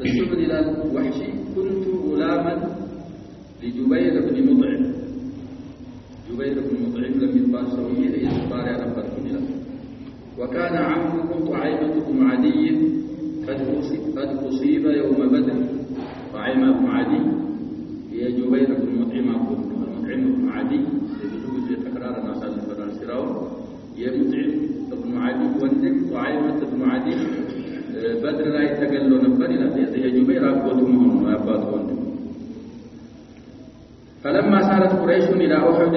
السبل إلى الوحشي كنت غلاما لجبير بن مطعم جبير بن مطعم لم يقال سويه يسبار على فرقنا وكان عمه طعيمة بن عدي قد أصيب يوم بدر طعيمة بن عدي هي جبير بن مطعم بن عدي يجوز تكرار الناس الفرنسيراو يمطعم بن عدي وندم طعيمة بن عدي بدر لا يتقلوا نبر إلى هي جبير أقوتهم وأبات وندم فلما سارت قريش إلى أحد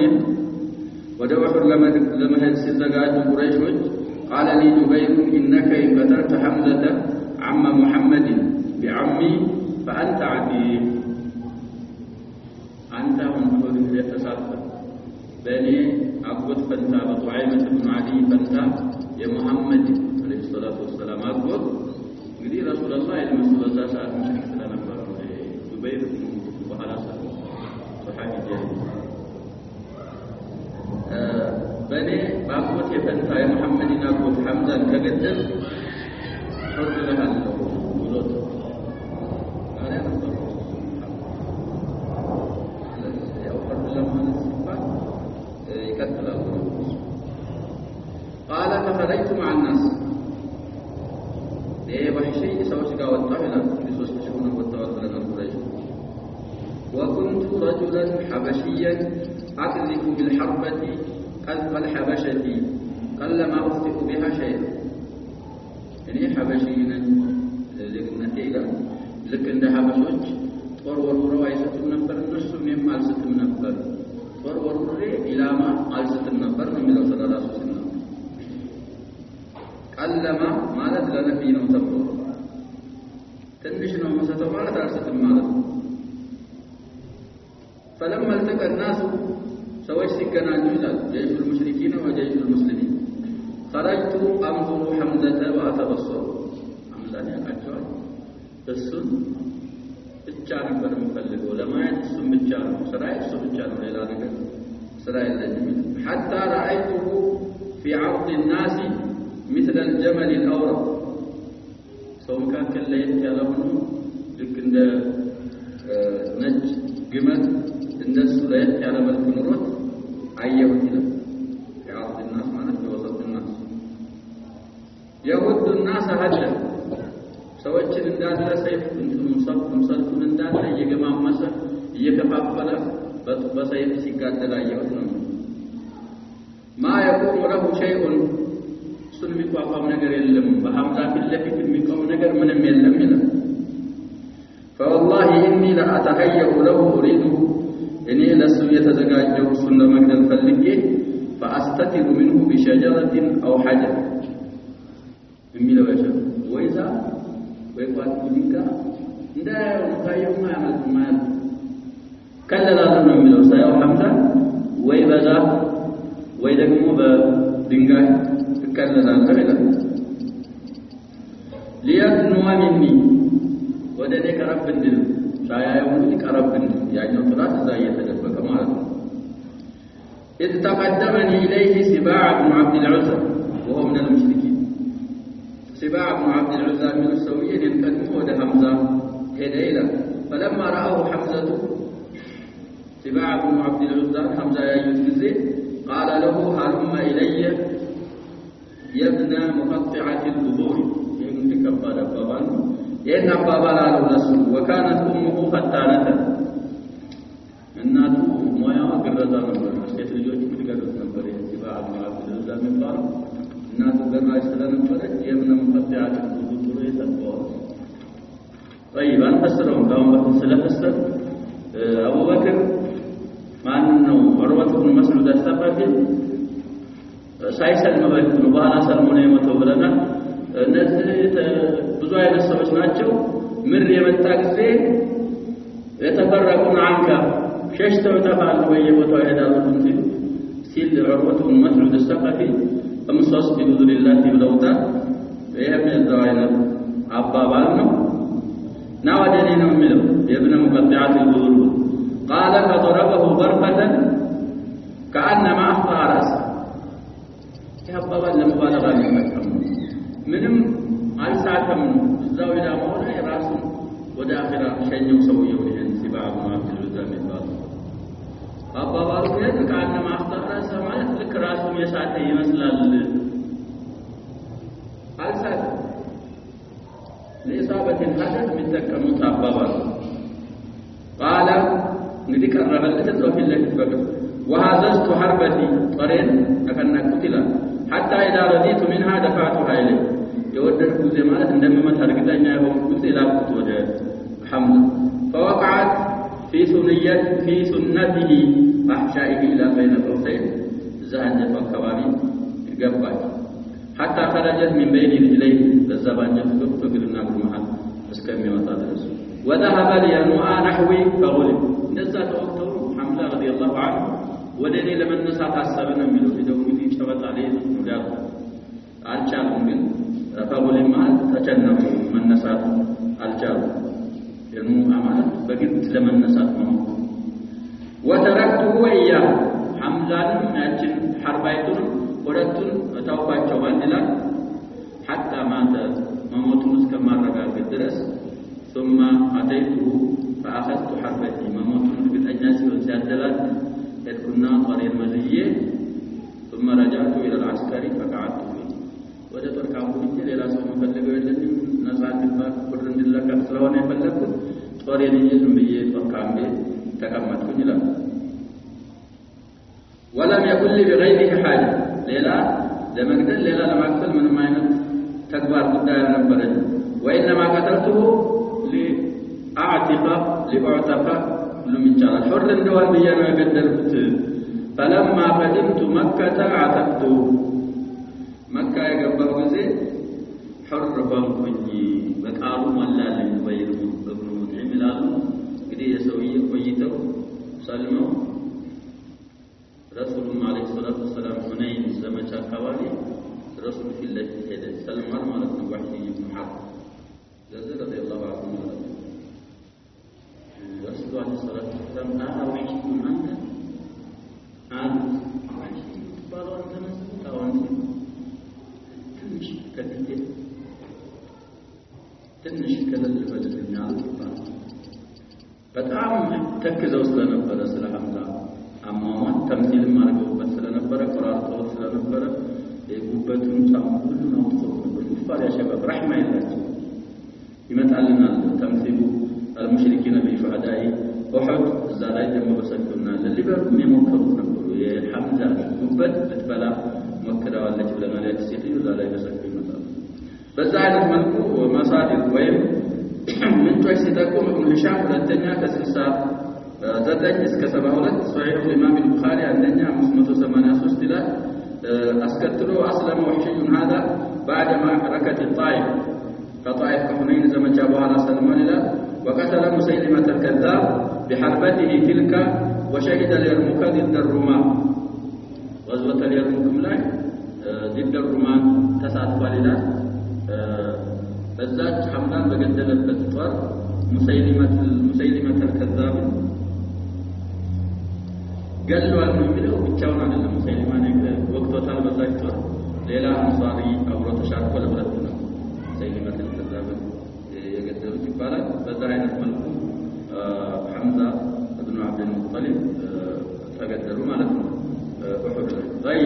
ودوحر لما هدسزقات قريش قال لي جبير إنك إن قتلت حمزة عم محمد بعمي فأنت عدي أنت من يتسافر بني أقوت فانتا بطعيمة بن عدي فانتا يا محمد عليه الصلاة والسلام أقوت قدي رسول الله المسؤول الله ساعة مشكلة نمبر جبير وعلى صحابي جاهل بني باقوت يفنتا يا محمد أقوت حمزة كقدم حر لها الولود أنا نمبر قال فخرجت مع الناس وحشي سوشك والطهنا لسوشكشون والتوكل على قريش وكنت رجلا حبشيا أقذف بالحربة قذف الحبشة قلما أخطئ بها شيء يعني حبشيين لنتيجة لكن ده حبشوج ورور رواية النبر نصف من مالسة النبر ورور إلى ما مالسة النبر من صلى الله عليه وسلم قلما مالت لنا في نوتبور تنشنا ومسة مالت عرسة المالت فلما التقى الناس سوى سكنا جزء جيش المشركين وجيش المسلمين خرجت أنظر حمزة وأتبصر حمزة أجوال السن الجار برمفلقوا لما يتسم الجار سرائي السم الجار إلى نقل سرائي الجميل حتى رأيته في عرض الناس مثل الجمل الأورق سواء كان كالليل كالهنو لكن ده نج جمل عند السليت على ملك نورت عيه كده في عرض الناس معناه في وسط الناس يود الناس هجا سوتش الندات سيف مصلت الندات يجمع مسا يكفافل بسيف سيقاتل عيه ما يكون له شيء سلمي قام نجر يلم بحمزة في اللفت المقام نجر من يلم له فوالله إني لأتهيأ له أريده إني لست يتزجاجه سنة مجد فلقه فأستتر منه بشجرة أو حجر من لو يشاء وإذا ويقعد منك لا يوم ما يعمل المال كلا لا تنم لو سيأو حمزة ويبزا ويدقمه بدنجاج كلا لا تنم ليدنو مني ودنيك رب الدل saya yang Arab يعني طلعت زي يتجبك مالك إذ تقدمني إليه سباع بن عبد العزى وهو من المشركين سباع بن عبد العزى من السويين ينقدمه ود حمزة هديلا فلما رآه حمزة سباع بن عبد العزى حمزة يجزي قال له هلم إلي يا ابن مقطعة البذور يمتك بابان إن بابا لا نسو وكانت أمه فتانة الناس مويا وقرزا نمبر سيت الجوج متقرز نمبر سباع بن عبد العزى من قال الناس قرزا يسلا نمبر يمن مقطعات البذور يتبور طيب أنا فسرهم كما بفسر فسر أبو بكر مع أنه عروة بن مسعود الثقفي سايسل مبارك بن بالا سلمون يمتوبلنا እነዚህ ብዙ አይነት ሰዎች ናቸው ምር የመጣ ጊዜ የተፈረቁን አንካ ሸሽተው ተፋሉ በየቦታው ይሄዳሉ ሲል عروة بن مسعود الثقفي امصص بذل الله ብለውታል ይሄም የዛው አይነት አባባል ነው ና ወደኔ ነው የሚለው የብነ مقطعات البذور قال فضربه ضربة كأنما أخطأ رأسه ይሄ አባባል ለመባለግ አይመጣም ምንም አልሳተም እዛው ይላማው ላይ ራሱ ወደ አኺራ ሸኘው ሰውየው ይሄን ሲባብ ማብዱል ዘም ይባላል አባባሉ ግን ካነ ማፍጠራ ማለት ልክ ራሱን የሳተ ይመስላል አልሳት ለኢሳበት الحدث የሚጠቀሙት አባባሉ قال እንግዲህ ቀረበለት እዛው ፊት ለፊት በግብ وهذست حربتي طرين ተከናኩት ይላል حتى اذا رضيت منها دفعتها اليه የወደድኩ ጊዜ ማለት እንደምመታ እርግጠኛ የሆንኩ ጊዜ ላኩት ወደ ሐምዛ فوقعت في سنته احشائه الى بين قوسين زهجت አካባቢ ገባች حتى خرجت من بين رجليه በዛባኛው ፍቅርና ግርማት እስከሚወጣ ድረስ وذهب لينوء نحوي فغلب እንደዛ ተወቅተው ሐምዛ رضي الله عنه ወደኔ ለመነሳት አሰበ ነው የሚለው ቪዲዮ እንግዲህ ጨበጣ ላይ ነው ያለው አልቻሉም ግን فغلب ማለት ተጨነቁ መነሳት አልቻሉም የኑአ ማለት በግድ ለመነሳት ነው وتركته وإياه ሐምዛንም ያችን ሐርባይቱን ሁለቱን ተውባቸው ባንዲላ حتى مات መሞቱን እስከማረጋገጥ ድረስ ثم أتيته فأخذت حربتي መሞቱን እርግጠኛ ሲያደላት ሄድኩና ጦሬን መዝዬ ثم رجعت إلى العسكر فقعدت فيه ወደ ጦር ካምፑ ሌላ ሰው መፈልገው የለኝም ነፃ እንድባል ቁር እንድለቀቅ ስለሆነ የፈለኩት ጦሬን ይዤ ዝም ብዬ ጦር ካምቤ ተቀመጥኩኝ ይላል ولم يكن لي بغيره حاجة ሌላ ለመግደል ሌላ ለማክፈል ምንም አይነት ተግባር ጉዳይ አልነበረኝ وإنما قتلته لأعتق ሁሉም ይቻላል حر እንደዋል ብዬ ነው የገደልኩት فلما قدمت مكة عتقت መካ የገባው ጊዜ حر ሆንኩኝ በቃሉ ሞላልኝ ወይም እብኑ ሙጥዒም ይላሉ እንግዲህ የሰውዬ ቆይተው ሰልመው ረሱሉም አለይሂ ሰላቱ ወሰላም ሁነይን ዘመቻ አካባቢ ረሱል ፊት ለፊት ሄደ ሰልማን ማለት ነው ወህይ ኢብኑ ሐርብ ለዚህ ረዲየላሁ ዐንሁ ማለት ነው ረሱሉ አለይሂ ሰላቱ ወሰላም ወህይ አንተ ወህይ ባሏን ተነስተው ትንሽ ከለል በልልና በጣም ተከዘው ስለነበረ ስለ ሐምዛ አማማን ተምሲል ማርገውበት ስለነበረ ቆራርጠው ስለነበረ የጉበቱን ሳሙሉ ነው ተቆጥቷል ያሸበብ ረህማ ይላችሁ ይመጣልናል ተምሲሉ المشركين بشهداء احد ዛላይ ደግሞ በሰከና ለሊበሩ የሞከሩት ነበሩ የሐምዛ ጉበት በትበላ መከራዋለች ብለናል ያክሲቲ ዛላይ በሰከና ይመጣል በዛ አይነት መልኩ መሳዲር ወይም ምንጮች ሲጠቁም ኢብኑ ሂሻም ሁለተኛ ከ69 እስከ 72 ሷሂህ ኢማም አል-ቡኻሪ አንደኛ 583 ይላል አስከትሎ አስለመ ወህሽዩን هذا بعد ما حركت الطائف فطائف كحنين ዘመቻ በኋላ ሰልማን ይላል وقتل مسيلمة الكذاب بحربته تلك وشهد اليرموك ضد الرومان غزوة اليرموك ላይ ضد الرومان ተሳትፏል ይላል በዛች ሐምዳን በገደለበት ጦር ሙሰይሊመት الكذاب ገለዋል ነው የሚለው ብቻውን አይደለም ሙሰይሊማን ወቅቶታል በዛች ጦር ሌላ አንሳሪ አብሮ ተሻርኮ ለሁለት ነው ሙሰይሊመት الكذاب የገደሉት ይባላል በዛ አይነት መልኩ ሐምዛ ኢብኑ አብዱል ሙጠሊብ ተገደሉ ማለት ነው ኡሁድ ላይ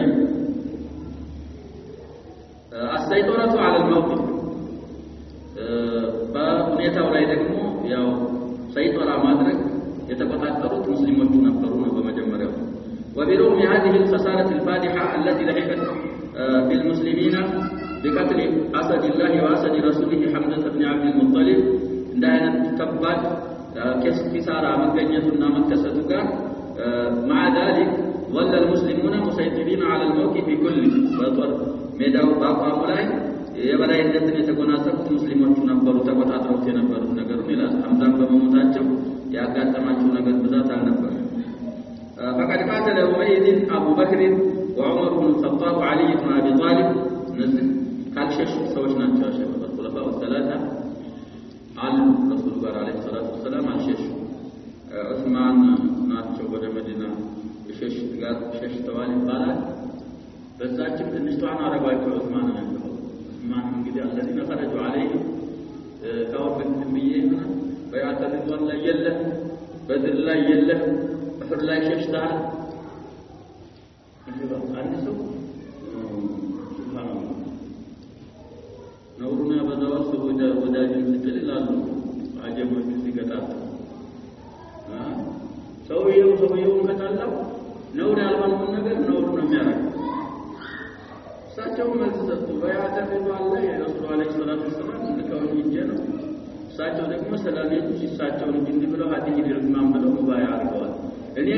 السيطرة على الموقف በሁኔታው ላይ ደግሞ ያው ሰይጦራ ማድረግ የተቆጣጠሩት ሙስሊሞች ነበሩ ነው በመጀመሪያው وبرغم هذه الخسارة الفادحة التي لحقت بالمسلمين بقتل أسد الله وأسد رسوله حمزة بن عبد المطلب እንደ አይነት ከባድ ኪሳራ መገኘቱና መከሰቱ ጋር مع ذلك ظل المسلمون مسيطرين على الموقف كله በጦር ሜዳው ባቋሙ ላይ የበላይነትን የተጎናጸፉት ሙስሊሞች ነበሩ ተቆጣጥረውት የነበሩት ነገሩን ይላል ሐምዛን በመሞታቸው ያጋጠማቸው ነገር ብዛት አልነበረም فقد قاتل يومئذ أبو بكر وعمر بن الخطاب وعلي بن أبي طالب نزل ካልሸሹ ሰዎች ናቸው አሸበብ الخلفاء الثلاثة አሉ ረሱል ጋር አለይሂ ሰላቱ ወሰላም አልሸሹ ዑስማን ናቸው ወደ መዲና የሸሹት ጋር ሸሽተዋል ይባላል በዛችም ትንሽ ጧን አረጋቸው ዑስማን ነው ዑስማን እንግዲህ الذين خرجوا عليه ከወቅት ብዬና በያተ ሪድዋን ላይ የለም በድር ላይ የለም እህር ላይ ሸሽተሃል ይባል አንድ ሰው ሱብሃንአላህ ነውሩና በዛው ሰው ወዳጅን ሲጥላሉ አጀቦች ሲገጣጡ ሰውየው ከታላው ነውር ያልሆነውን ነገር ነውር ነው የሚያደርገው እሳቸው መልስ ሰጡ በያተ ሪድዋን ላይ ረሱል አለይሂ ሰላቱ ወሰለም ልከውኝ እንጂ ነው እሳቸው ደግሞ ሰላሜቱ ሲሳቸው እንጂ ብለው ሀዲስ ይርግማን ብለው ሙባያ አድርገዋል እኔ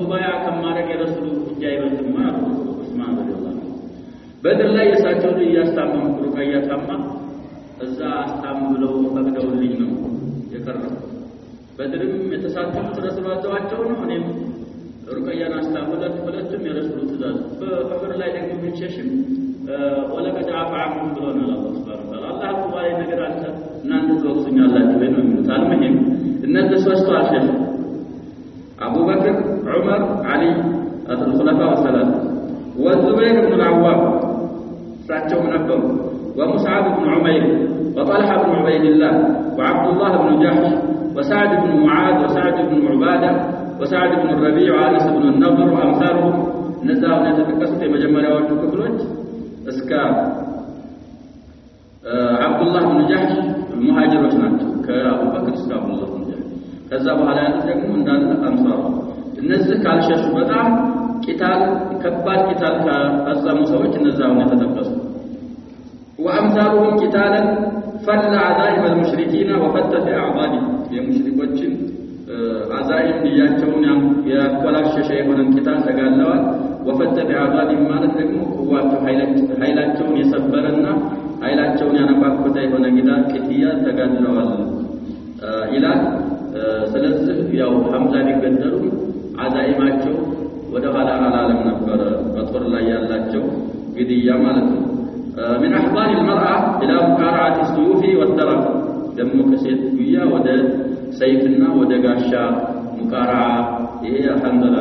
ሙባያ ከማድረግ የረሱሉ እጅ አይበልጥም አሉ ዑስማን ረዲየላሁ በድር ላይ የሳቸው ልጅ ያስታመሙ ሩቀያ ታማ እዛ አስታም ብለው ፈቅደውልኝ ነው የቀረው በድርም የተሳተፉት ረሱል አዘዋቸው ነው እኔም ሩቀያን አስታምለት ሁለቱም የረሱሉ ትእዛዝ በፈቅር ላይ ደግሞ ብንሸሽም ወለቀድ አፈዓኩም ብሎና አላህ ሱብሃነሁ ወተዓላ አላህ ተባረከ ነገር አለ እናንተ ተወቅሱኛላችሁ ወይ ነው የሚሉት አልመሄም እነዚህ ሶስቱ አልሸሹ አቡበክር ዑመር አሊ الخلفاء الثلاثه والزبير بن العوام ساعتهم ነበሩ ومصعب بن عمير وطلحه بن عبيد الله وعبد الله بن جحش وسعد بن معاذ وسعد بن عباده وسعد بن الربيع وانس بن النضر وامثالهم نزاو የተጠቀሱት የመጀመሪያዎቹ ክፍሎች እስከ عبد الله بن جحش المهاجرዎች ናቸው ከአቡ በክር እስከ አብዱላህ ብን ጀህሽ ከዛ በኋላ ያሉት ደግሞ እንዳለ አንሳር እነዚህ ካልሸሹ በጣም ቂታል ከባድ ቂታል ከፈጸሙ ሰዎች እነዛው የተጠቀሱ وامثالهم قتالا فل عذائب المشركين وفتت اعضادهم የሙሽሪኮችን አዛይም ንያቸውን ያቆላሸሸ የሆነን ቂታል ተጋለዋል وفتت اعضادهم ማለት ደግሞ ቁዋቸው ኃይላቸውን የሰበረና ኃይላቸውን ያነቃቁታ የሆነ ጊዳር ከቲያ ተጋድለዋል ይላል ስለዚህ ያው ሐምዛ ቢገደሉ አዛይማቸው ወደ ኋላ አላለም ነበር በጦር ላይ ያላቸው ግድያ ማለት ነው من احضان المراه الى مقارعه السيوف والدرب ደሞ ከሴት ጉያ ወደ ሰይፍና ወደ ጋሻ ሙቃራ ይሄ ሐንዘላ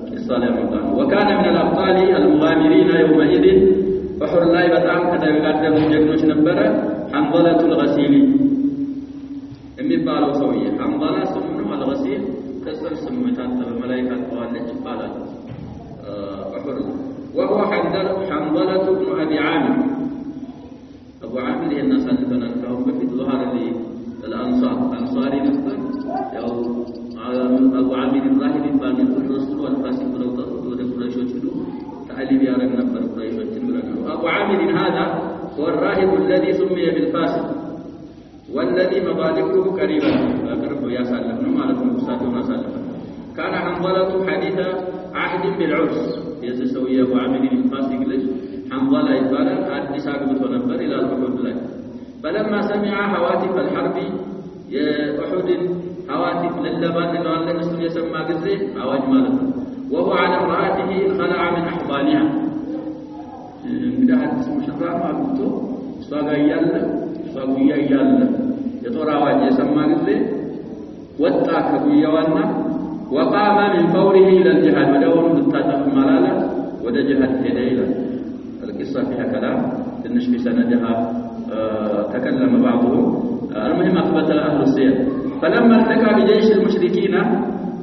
ቂሳላ መጣን وكان من الابطال المغامرين يومئذ በሁር ላይ በጣም ከተጋደሉ ጀግኖች ነበረ ሐንዘላቱ الغسيل የሚባለው ሰውዬ ሐንዘላ ስሙ ነው الغسيل ከስር ስሙ የታጠበ መላእክት ተዋለች ይባላል በሁር وهو حنظلة بن ابي عامر ابو عامر الناس اللي كانوا بفيت ظهر الانصار انصاري نفر ያው ابو عامر الراهب ይባላል الرسول والفاسق ብለው ወደ ቁረይሾች ሄዱ تعليم ያረግ ነበር ቁረይሾችን ብለው ابو عامر هذا هو الراهب الذي سمي بالفاسق والذي مبادئه قريبا اقرب يا سلام ነው ማለት ነው ሳቸው ማሳለፈ كان حنظلة حديث عهد بالعرس يسوي ابو عامر الفاسق ልጅ حنظلة ይባላል አዲስ አግብቶ ነበር ይላል ኡሁድ ላይ فلما سمع هواتف الحرب የኡሁድ هواتف للبان ለዋለን እሱ የሰማ ጊዜ አዋጅ ማለት ነው وهو على امراته خلع من احضانها እንግዲህ አዲስ ሙሽራ አግብቶ እሷ ጋር ያለ እሷ ጉያ ያለ የጦር አዋጅ የሰማ ጊዜ ወጣ ከጉያዋና وقام من فوره الى الجهاد وداون بالتاطف ملاله وده جهاد ሄደ ይላል القصه فيها كلام ትንሽ بسندها تكلم بعضهم المهم اثبت اهل السير فلما التقى بجيش المشركين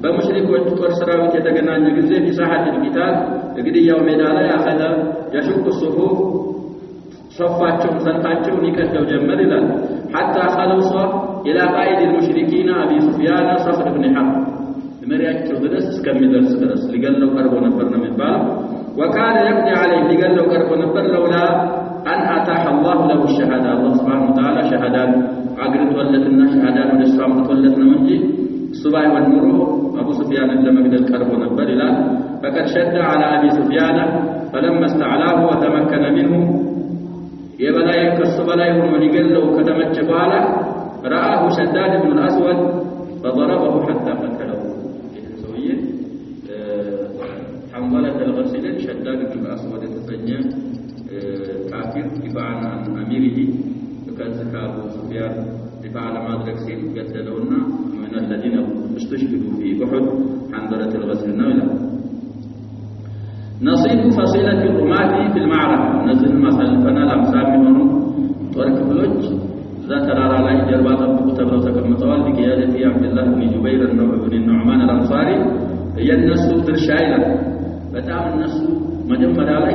በሙሽሪኮች ጦር ሰራዊት የተገናኘ ጊዜ በሳሐት القتال ግድያው ሜዳ ላይ አኸደ يشق الصفوف صفاቸውን ሰልፋቸውን ይቀደው ጀመር ይላል حتى خلص الى قائد المشركين ابي سفيان صخر بن حرب መሪያቸው ድረስ እስከሚደርስ ድረስ ሊገለው ቀርቦ ነበር ነው የሚባለው وكان يقضي عليه ሊገለው ቀርቦ ነበር لولا ان اتاح الله له الشهاده الله سبحانه وتعالى شهادان አግርቶለትና ሸሃዳን ወደ እሱ አምጥቶለት ነው እንጂ እሱ ባይሆን ኑሮ አቡ ሱፊያንን ለመግደል ቀርቦ ነበር ይላል فقد شد على ابي سفيان فلما استعلاه وتمكن منه የበላይ ከሱ በላይ ሆኖ ሊገለው ከተመቸ በኋላ رآه شداد بن الاسود فضربه حتى قتله حنظلة الغسيل شداد بن الاسود تسنى كافر دفاعا عن اميره وكذا ابو سفيان دفاع على مدرك سيد قتلونا من الذين استشهدوا في احد حنظلة الغسيل نولا نصيب فصيلة الرماة في المعركة نزل مسلفنا الامثال منهم ጦር ክፍሎች ذات ራራ ላይ ጀርባ ተብሎ ተቀምጠዋል في عبد الله بن جبير بن النعمان الأنصاري ينسو درشايلا በጣም እነሱ መጀመሪያ ላይ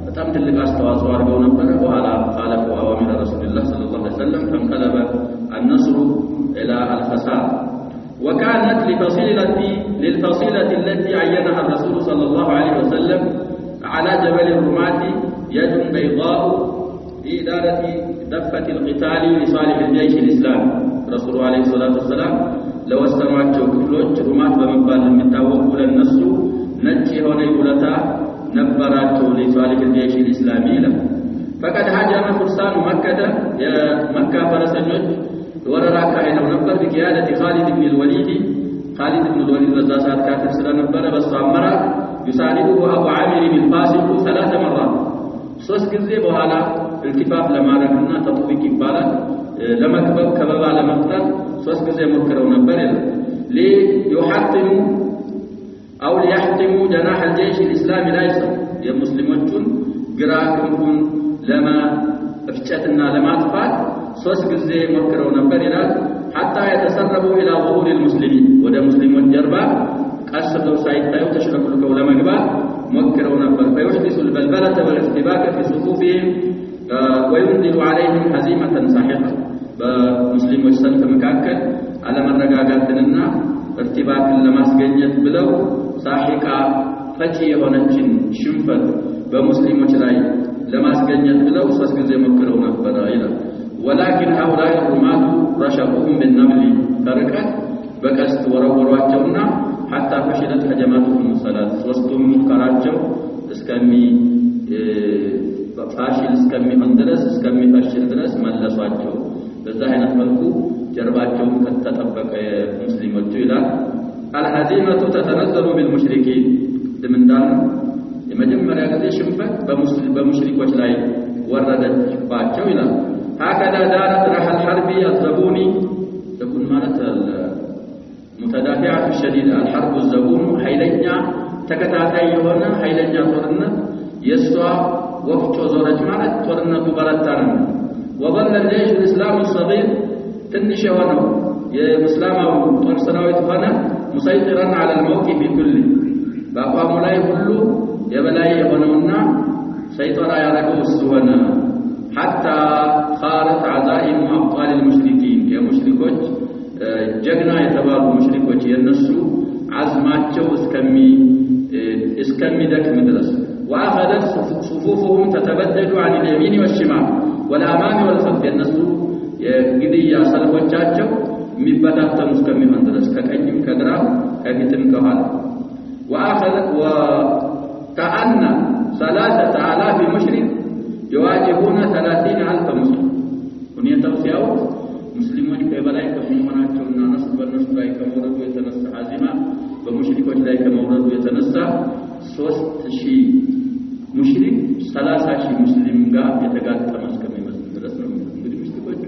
በጣም ትልቅ አስተዋጽኦ አድርገው ነበር በኋላ خالف اوامر رسول الله صلى الله عليه وسلم فانقلب النصر الى الفساد وكانت للفصيلة التي عينها الرسول صلى الله عليه وسلم على جبل الرماة يد بيضاء لإدارة دفة القتال لصالح الجيش الإسلامي رسول عليه الصلاة والسلام لو استمعتوا كفلوች ሩማት በመባል የሚታወቁ ለነሱ ነጭ የሆነ ውለታ ነበራቸው لصالح الجيش الإسلامي له فقد هاجم فرسان مكة يا مكة فرسኞች ወረራ ካሄደው ነበር بقيادة خالد بن الوليد በዛ ሰዓት ካፊር ስለነበረ በሱ አመራር يساعده أبو عامر الفاسق 3 مرات ሶስት ጊዜ በኋላ التفاف ለማድረግና ተጥቢቅ ይባላል ለመክበብ ከበባ ለመፍጠር ሶስት ጊዜ ሞክረው ነበር ليحطموا جناح الجيش الإسلامي الايسر የሙስሊሞቹን ግራ ክንፉን ለማፍጨትና ለማጥፋት ሶስት ጊዜ ሞክረው ነበር ይላል حتى يتسربوا الى ظهور المسلمين ወደ ሙስሊሞች ጀርባ ቀስለው ሳይታዩ ተሽለክልከው ለመግባት ሞክረው ነበር فيحدث البلبلة والاختباك في صفوفهم وينزل عليهم هزيمة ساحقة በሙስሊሞች ሰልፍ መካከል አለመረጋጋትንና እርትባክን ለማስገኘት ብለው ሳሂቃ ፈጪ የሆነችን ሽንፈት በሙስሊሞች ላይ ለማስገኘት ብለው ሶስት ጊዜ ሞክረው ነበር ይላል ولكن هؤلاء الرماة رشقوهم بالنبل فرقت بقست ورورواቸውና حتى فشلت هجماتهم الصلاة ሶስቱም ሙከራቸው ፋሽል እስከሚሆን ድረስ እስከሚፈሽል ድረስ መለሷቸው በዛ አይነት መልኩ ጀርባቸው ከተጠበቀ ሙስሊሞች ይላል الهزيمة تتنزل بالمشركين ድምንዳን የመጀመሪያ ጊዜ ሽንፈት በሙሽሪኮች ላይ ወረደችባቸው ይላል هكذا دارت رح الحرب الزبوني تكون ማለት متدافعة شديدة الحرب الزبون ኃይለኛ ተከታታይ የሆነ ኃይለኛ ጦርነት የሷ ወፍጮ ዞረች ማለት ጦርነቱ በረታና وظل الجيش الإسلامي الصغير ትንሽ የሆነው የሙስሊማው ጦር ሰራዊት ሆነ مسيطرا على الموقف كله በአቋሙ ላይ ሁሉ የበላይ የሆነውና ሰይጣን ያረገው እሱ ሆነ حتى خارت عزائم أبطال المشركين يا مشركوች ጀግና የተባሉ ሙሽሪኮች የነሱ አዝማቸው እስከሚደክም ድረስ واخذت صفوفهم تتبدد عن اليمين والشمال والامام والخلف የነሱ የግድያ ሰልፎቻቸው የሚበታተኑ እስከሚሆን ድረስ ከቀኝም ከግራ ከፊትም ከኋላ وكأن 3000 مشرك يواجهون 30000 مسلم ሁኔታው ሲያው ሙስሊሞች ከበላይ ከመሆናቸውና ነሱ በነሱ ላይ ከመውረዱ የተነሳ አዚማ በሙሽሪኮች ላይ ከመውረዱ የተነሳ 3000 ሙሽሪክ 30000 ሙስሊም ጋር የተጋጠመ እስከሚመስል ድረስ ነው እንግዲህ ሙሽሪኮች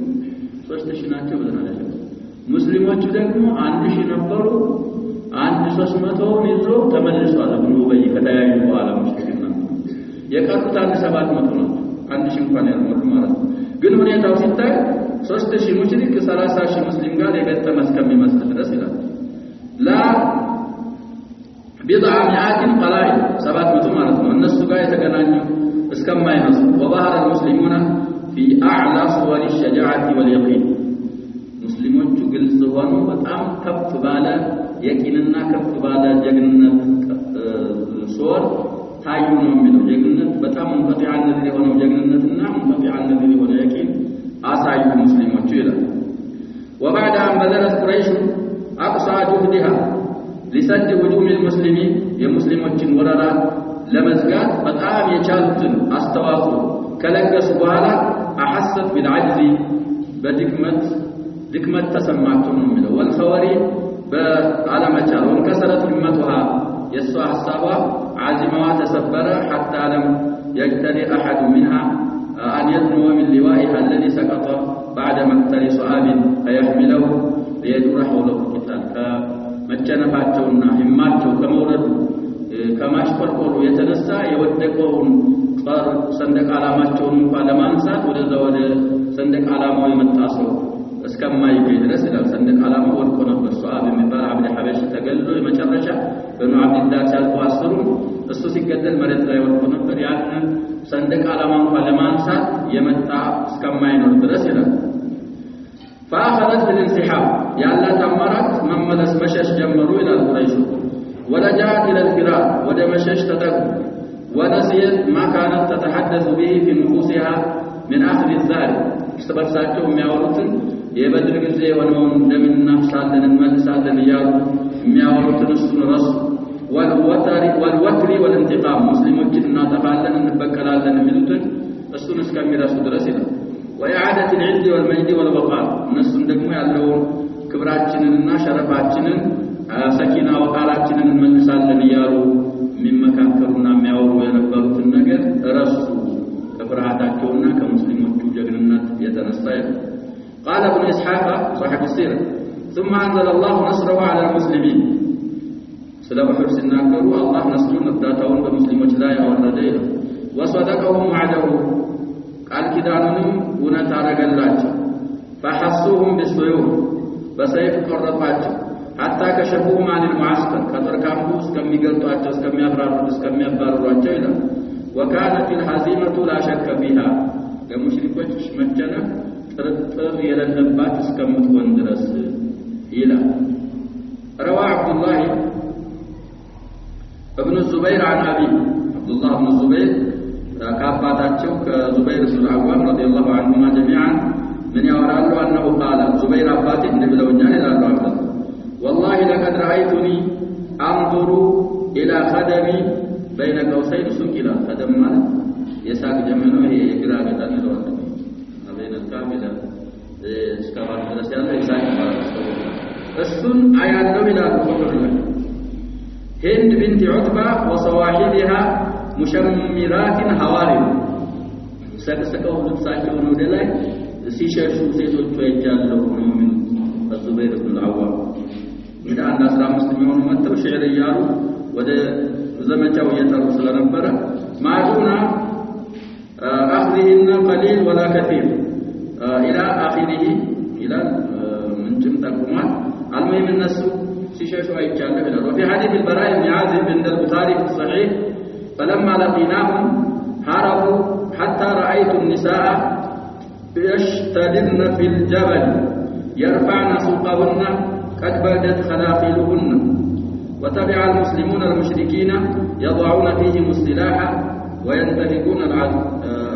3000 ናቸው ብለናል ሙስሊሞቹ ደግሞ 1000 ነበሩ 1300 ይዞ ተመልሷል ብሎ በየከታያዩ በኋላ ሙሽሪክና የቀሩት 700 ነው 1000 እንኳን ያልሞቱ ማለት ነው ግን ሁኔታው ሲታይ 3000 ሙሽሪክ 30000 ሙስሊም ጋር የገጠመ እስከሚመስል ድረስ ይላል لا بضع مئات قلائل 700 ማለት ነው እነሱ ጋር የተገናኙ እስከማይመስል وظهر المسلمون في اعلى صور الشجاعه واليقين ሙስሊሞቹ ግልጽ ሆኖ በጣም ከፍ ባለ የቂንና ከፍ ባለ ጀግንነት ሶር ታዩ ነው የሚለው ጀግንነት በጣም ሙንቀጢዓነት የሆነው ጀግንነትና ሙንቀጢዓነት የሆነ የቂን አሳዩ ሙስሊሞቹ ይላል وبعد أن بذلت قريش أقصى جهدها لسد هجوم المسلمين የሙስሊሞችን ወረራ ለመዝጋት በጣም የቻሉትን አስተዋጽኦ ከለገሱ በኋላ أحست بالعجز ድክመት ተሰማቸው ነው የሚለው والخوري በአለመቻል ወንከሰረት همتها የሷ ሐሳቧ عازمها تسبر حتى لم يجترئ أحد منها أن يدنو من لوائها الذي سقط بعد مقتل صعاب فيحمله ليدور حوله القتال ከመጨነፋቸውና ህማቸው ከመውረዱ ከማሽቆርቆሩ የተነሳ የወደቀውን ጦር ሰንደቅ ዓላማቸውን እንኳን ለማንሳት ወደ ሰንደቅ ዓላማው የመጣ ሰው እስከማይገኝ ድረስ ይላል ሰንደቅ ዓላማ ወድቆ ነበር። ሱዓብ የሚባል አብድ ሐበሽ ተገሎ የመጨረሻ በኑ አብድላህ ሲያልተዋሰሩ እሱ ሲገደል መሬት ላይ ወድቆ ነበር። ያን ሰንደቅ ዓላማ እንኳን ለማንሳት የመጣ እስከማይኖር ድረስ ይላል። فأخذت بالانسحاب يالا تمرت مملس مشش جمروا إلى القريش ولجأت إلى الفرار ودمشش تتقو ونسيت ما كانت تتحدث به في نفوسها من أخذ الزار استبرساتهم ياولوتن يبدر ጊዜ ሆነውን እንደምናፍሳለን እንመልሳለን ይያሉ የሚያወሩትን እሱን ረሱ والوتر والانتقام ሙስሊሞችን እናጠፋለን እንበቀላለን የሚሉትን እሱን እስከሚረሱ ድረስ ይላል። وإعادة العز والمجد والوقار እነሱን ደግሞ ያለውን ክብራችንንና ሸረፋችንን ሰኪና ወቃራችንን እንመልሳለን ይያሉ የሚመካከሩና የሚያወሩ የነበሩትን ነገር ረሱ ከፍርሃታቸውና ከሙስሊሞቹ ጀግንነት የተነሳ ይላል። قال ابن إسحاق صاحب السيرة ثم أنزل الله نصره على المسلمين سلام أحد سناكروا الله نصره نبداتهم بمسلمين لا يورد إله وصدقهم وعده قال كدانهم ونتارق اللاج فحصوهم بالسيوف بسيف قرطاቸው حتى كشفوهم عن المعسكر كتركامبوس كم يقلطاቸው እስከሚያባርሯቸው ይላል። وكانت الهزيمة لا شك فيها ለሙሽሪኮች መጨነቅ ጥርጥር የሌለባት እስከምትሆን ድረስ ይላል። روى عبد الله ابن الزبير عن أبي عبد الله بن الزبير كاباتاچو كزبير بن العوام رضي الله عنهما جميعا من يورالو أنه قال زبير أباتي ابن بلونيان إلى الله والله لقد رأيتني أنظر إلى خدمي بين قوسين سكلا خدم مالك يساق جمعنه يقرأ قدان الوالد بين الكاملة اسكابات الرسالة يساق مالك السن آيات له إلى الخطر لك هند بنت عتبة وصواحبها مشمرات هوارم سكسكوا لبساቸው ነው ደላይ ሲሸሹ ሴቶቹ ያያለው ነው ምን الزبير بن العوام من عند 15 የሚሆኑ መጥተው ሸዕር ያሉ ወደ ዘመቻው እየጠሩ ስለነበረ ማዱና أخذهن قليل ولا كثير إلى آخره إلى من جمتكمان المهم الناس سيشاشوا أيجاله إلى وفي حديث البراء بن عازب عند البخاري في الصحيح فلما لقيناهم هربوا حتى رأيت النساء يشتددن في الجبل يرفعن سوقهن قد بدت خلاقيلهن وتبع المسلمون المشركين يضعون فيهم السلاح وينتهكون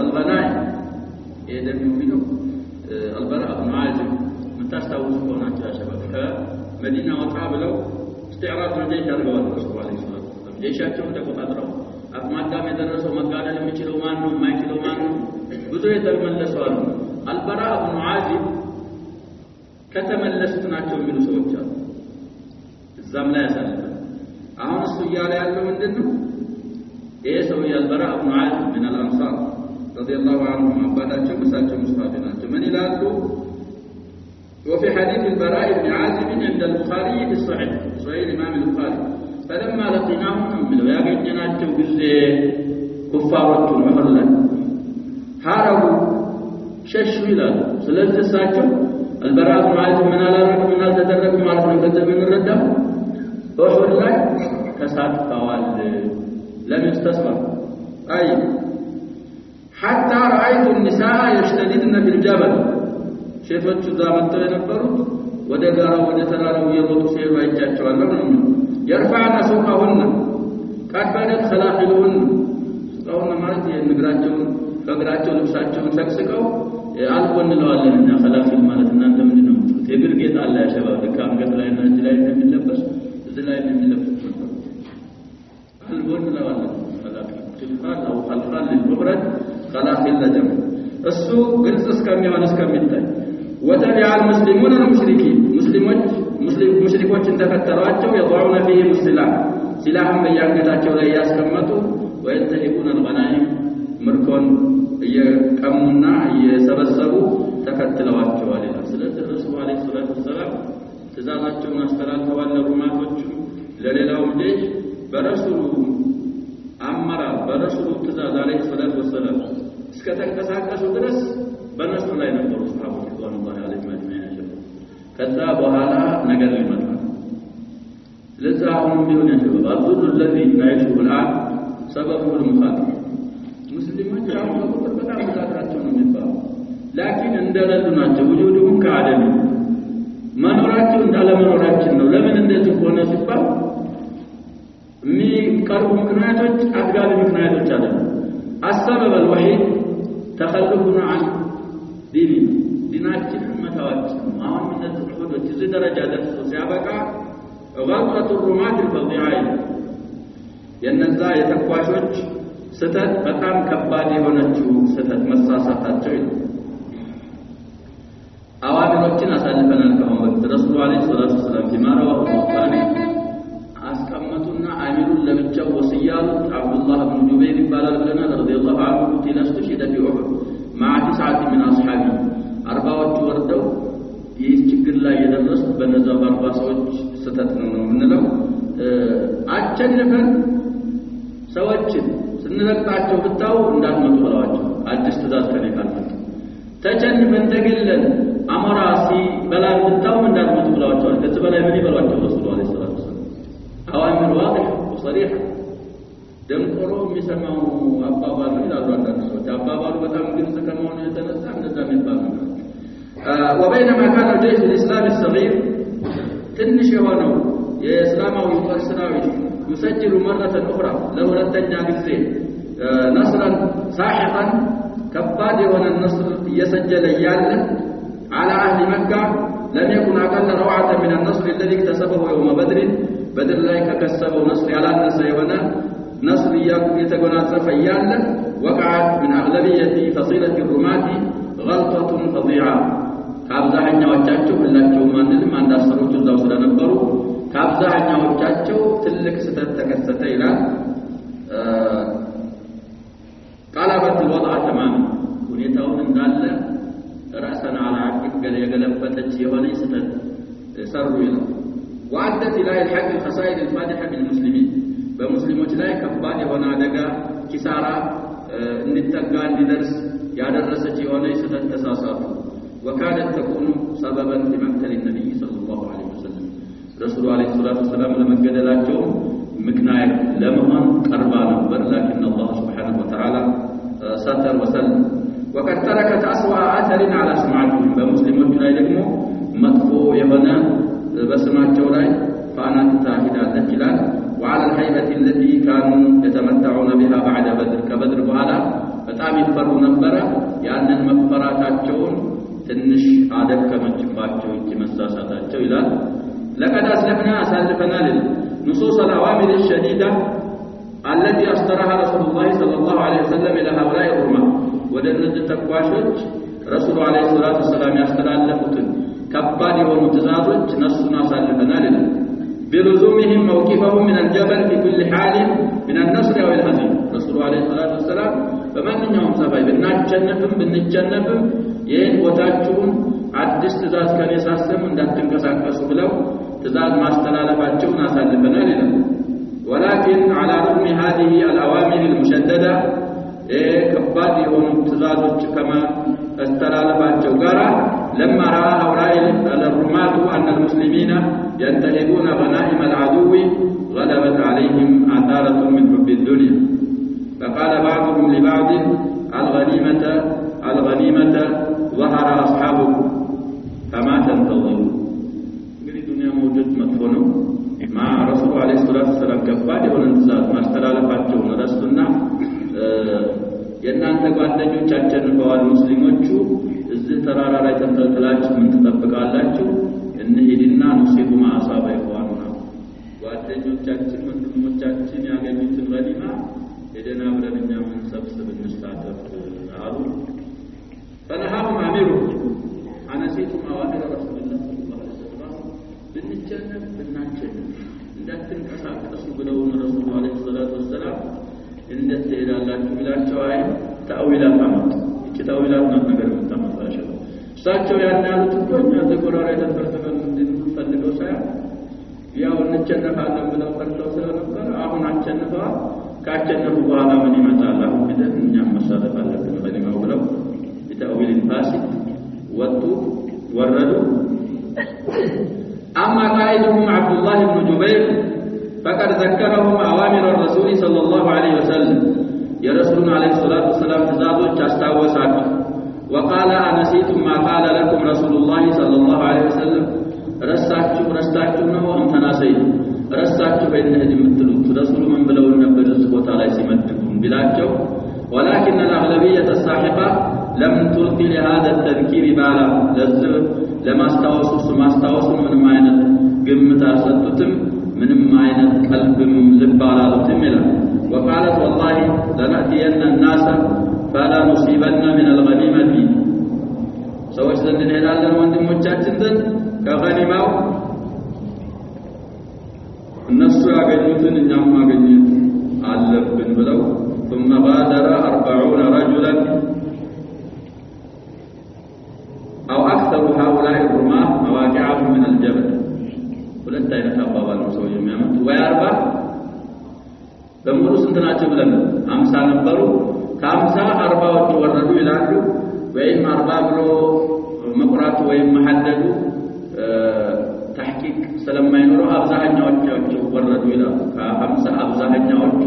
الغنائم إذا يؤمنوا البراء بن عازب متستوعبون يا شباب كمدينة وطابلو استعراض الجيش الجواد صلى الله عليه وسلم جيشاتهم تقطعوا أقمدام يدرسوا مقالة የሚችለው ማን ነው የማይችለው ማን ነው ብዙ የተመለሱ አሉ። البراء بن عازب ከተመለሱት ናቸው የሚሉ ሰዎች አሉ። እዛም ላይ ያሳልፋል። አሁን እሱ እያለ ያለው ምንድነው? ይሄ ሰው البراء بن عازب من الأنصار رضي الله عنهم አባታቸው እሳቸው ሙስሊም ናቸው። ምን ይላሉ? وفي حديث البراء بن عازب عند البخاري في الصحيح صحيح الإمام البخاري فلما لقيناهم من ያገኘናቸው ጊዜ ኩፋሮቹን መሐላ ሐረቡ ሸሹ ይላሉ። ስለዚህ እሳቸው البراء بن عازب من አላረጉ ምን አልተደረጉ ማለት ነው። ከዚህ የምንረዳው ኡሁድ ላይ ተሳትፈዋል። لم يستسمر أي حتى رأيت النساء يشتددن في الجبل ሴቶቹ ዛመተው የነበሩት ወደ ጋራው ወደ ተራራው የሮጡ ሲሄዱ አይቻቸዋለሁ ነው። يرفعن سوقهن قد بدت خلاقيلهن سوقهن ማለት የንግራቸውን ከግራቸው ልብሳቸውን ሰቅስቀው አልቆንለዋለን እና خلاقيل ማለት እናንተ ምንድነው የግር ጌጥ አለ ያሸባብ ከአንገት ላይ እና እጅ ላይ የሚለበስ እዚህ ላይ የሚለበስ አልቆንለዋለን خلاقيل ትልፋል አው خلفال للمفرد خلاقيل ለጀም እሱ ግልጽ እስከሚሆን እስከሚታይ وتبع المسلمون المشركين ሙስሊሞች ተከተሏቸው يضعون فيه السلاح سلاحም በያንገታቸው ላይ ያስቀመጡ وينتهبون الغنائم ምርኮን እየቀሙና እየሰበሰቡ ተከትለዋቸዋል ይላል። ስለዚህ ረሱል አለይሂ ሰላቱ ወሰለም ትእዛዛቸውን አስተላልፈዋል ለሩማቶቹ ለሌላውም ልጅ በረሱሉ አመራር በረሱሉ ትእዛዝ አለይሂ ሰላቱ ወሰለም እስከ ተንቀሳቀሱ ድረስ በነሱ ላይ ነበሩ ሰሃቦች ወላሂ አለይሂ መጅመዒን ከዛ በኋላ ነገር ይመጣል ስለዚህ አሁን ቢሆን ያለው አብዱል الذي نعيشه الان سببه المخالف ሙስሊሞች አሁን ቁጥር በጣም ብዛታቸው ነው የሚባለው ላኪን እንደለሉ ናቸው وجودهم كعدم መኖራቸው እንዳለመኖራችን ነው ለምን እንደዚህ ሆነ ሲባል የሚቀርቡ ምክንያቶች አጋቢ ምክንያቶች አሉ السبب الوحيد تخلفنا عن ديننا መተዋችን አሁን እነዚህ ሁሉዎች እዚህ ደረጃ ደርሰው ሲያበቃ غلطة الرماة الفظيعين የነዛ የተኳሾች ስተት በጣም ከባድ የሆነችው ስተት መሳሳታቸው ነው አዋቂዎችን አሳልፈናል ከሆነ ረሱል አለይሂ ሰላቱ ሰላም ቢማራው ወጣኔ አስቀመጡና አሚሩን ለብቻው ወስያሉ አብዱላህ ኢብኑ ጁበይር ይባላል ብለናል ረዲየላሁ ዐንሁ ተነስቶ ሸደ ቢኡህ مع 9 من اصحابه 40ዎቹ ወርደው ይህ ችግር ላይ የደረሱ በነዛ 40 ሰዎች ስተት ነው የምንለው አቸንፈን ሰዎችን ስንለቅጣቸው ብታው እንዳትመጡ ብለዋቸው አዲስ ትእዛዝ ከነካልመጡ ተቸንፈን ተገለን አማራሲ በላይ ብታው እንዳትመጡ ብለዋቸው ከዚህ በላይ ምን ይበሏቸው ረሱል አለይሂ ሰላቱ ሰላም አዋሚር واضح وصريح ደምቆሮ የሚሰማው አባባሉ ይላሉ አንዳንድ ሰዎች አባባሉ በጣም ግልጽ ከመሆኑ የተነሳ እንደዛ የሚባል ነው وبينما كان الجيش الإسلامي الصغير ትንሽ የሆነው የእስላማዊ ፈርሰናዊ يسجل مرة أخرى لሁለተኛ ጊዜ نصرا ساحقا ከባድ የሆነ النصر يسجل ያለ على أهل مكة لم يكن أقل روعة من النصر الذي اكتسبه يوم بدر ላይ ከከሰበው نصر ያላነሰ የሆነ نصر يتغناصف ያለ وقعت من أغلبية فصيلة الرماة غلطة فظيعة ከአብዛኛዎቻቸው ሁላቸውም ማንንም አንድ አስሮቹ እዛው ስለነበሩ ከአብዛኛዎቻቸው ትልቅ ስተት ተከሰተ ይላል قلبت الوضع تماما ሁኔታውን እንዳለ ራስና አላቂት ገለበጠች የሆነ ስተት ሰሩ ይላል وعدت إلى الحق الخسائر الفادحة بالمسلمين በሙስሊሞች ላይ ከባድ የሆነ አደጋ ኪሳራ እንድትጠጋ እንዲደርስ ያደረሰች የሆነ ስተት ተሳሳቱ وكادت تكون سببا في مقتل النبي صلى الله عليه وسلم رسول عليه الصلاه والسلام ለመገደላቸው ምክንያት ለመሆን ቀርባ ነበር لكن الله سبحانه وتعالى ستر وسلم وقد تركت اسوا اثر على سمعتهم በሙስሊሞች ላይ ደግሞ መጥፎ የሆነ በስማቸው ላይ ፋናት ታሂዳለች ይላል وعلى الهيبه التي كانوا يتمتعون بها بعد بدر كبدر በኋላ በጣም ይፈሩ ነበር ያንን መፈራታቸውን ትንሽ አደከመችባቸው እጅ መሳሳታቸው ይላል لقد اسلفنا اسلفنا نصوص الاوامر الشديده التي اصدرها رسول الله صلى الله عليه وسلم الى هؤلاء الرماة ودنت ተኳሾች رسول عليه الصلاه والسلام ያስተላለፉትን ከባድ የሆኑ ትእዛዞች ነሱን አሳልፈናል بلزومهم موقفهم من الجبل في كل حال من النصر او الهزيمه رسول عليه الصلاه والسلام በማንኛውም ሰበብ ብንቸነፍም ይህን ቦታችሁን አዲስ ትእዛዝ ከነሳሰም እንዳትንቀሳቀሱ ብለው ትእዛዝ ማስተላለፋቸውን አሳልፈናል ይላል ولكن على رغم هذه الاوامر المشدده ከባድ የሆኑ ትእዛዞች ከማ አስተላለፋቸው ጋር لما راى هؤلاء الرماة ان المسلمين ينتهبون غنائم العدو غلبت عليهم عثارة من حب الدنيا فقال بعضهم لبعض الغنيمة ظهر أصحابه فما تنتظرون እንግዲህ ዱንያ መውደድ መጥፎ ነው مع رسول عليه الصلاة والسلام ከባድ የሆነ ትእዛዝ ማስተላለፋቸውን ረሱልና የእናንተ ጓደኞች አቸንፈዋል ሙስሊሞቹ እዚህ ተራራ ላይ ተንጠልጥላችሁ ምን ትጠብቃላችሁ እንሂድና ንሲቡ ማሳባ ይሆናልና ጓደኞቻችን ወንድሞቻችን ያገኙትን ገኒማ ሄደና ብለኛ ምን ሰብስብ እንስታተፍ አሉ فنهاهم أميره أنسيتم أوامر رسول الله صلى الله عليه وسلم بالنجنة بالنجنة እንዳትንቀሳቀሱ ብለውን ረሱል አለይሂ ሰላቱ ወሰለም እንደተሄዳላችሁ ብላችሁ አይ ታዊላት አመጡ እቺ ታዊላት ነገር መጣማታቸው እሳቸው ያን ያሉት እኮ እኛ ዘቆራራ ተፈርተን እንድንፈልገው ሳይሆን ያው እንቸነፋለን ብለው ፈርተው ስለነበር አሁን አቸንፈዋል ካቸነፉ በኋላ ምን ይመጣል አሁን ቢደን እኛ መሳተፍ አለብን በሊማው ብለው بتأويل فاسد وردوا أما قائدهم عبد الله بن جبير فقد ذكرهم أوامر الرسول صلى الله عليه وسلم يا رسولنا عليه الصلاة والسلام تزادوا تستوسعك وقال أنسيتم ما قال لكم رسول الله صلى الله عليه وسلم رستاكتم نو أم تناسيت رستاكتم بين هدم التلوت رسول من بلو النبي رزقه تعالى سيمدكم بلاكتو ولكن الأغلبية الساحقة لم تلقي لهذا التذكير بالا لما استوصوا من معينة قمت أسلتتم من معينة قلب لبالا لتملا وقالت والله لنأتين الناس فلا نصيبن من الغنيمة سوى سندن هلال وندم وجاتن كغنيمة النفس أغنيتن إنهم أغنيت علب بن بلو ثم غادر 40 رجلا أو أكثر هؤلاء الرماة مواقعهم من الجبل ولن يتابع المسوي يمامت وياربع بمولو سنتناچ ብለን 50 ነበሩ ከ50 40ዎቹ ወረዱ ይላሉ ወይም 40 ብሎ መቁራቱ ወይም መሐደዱ ተሕቂቅ ስለማይኖረው አብዛኛዎቹ ወረዱ ይላሉ ከ50 አብዛኛዎቹ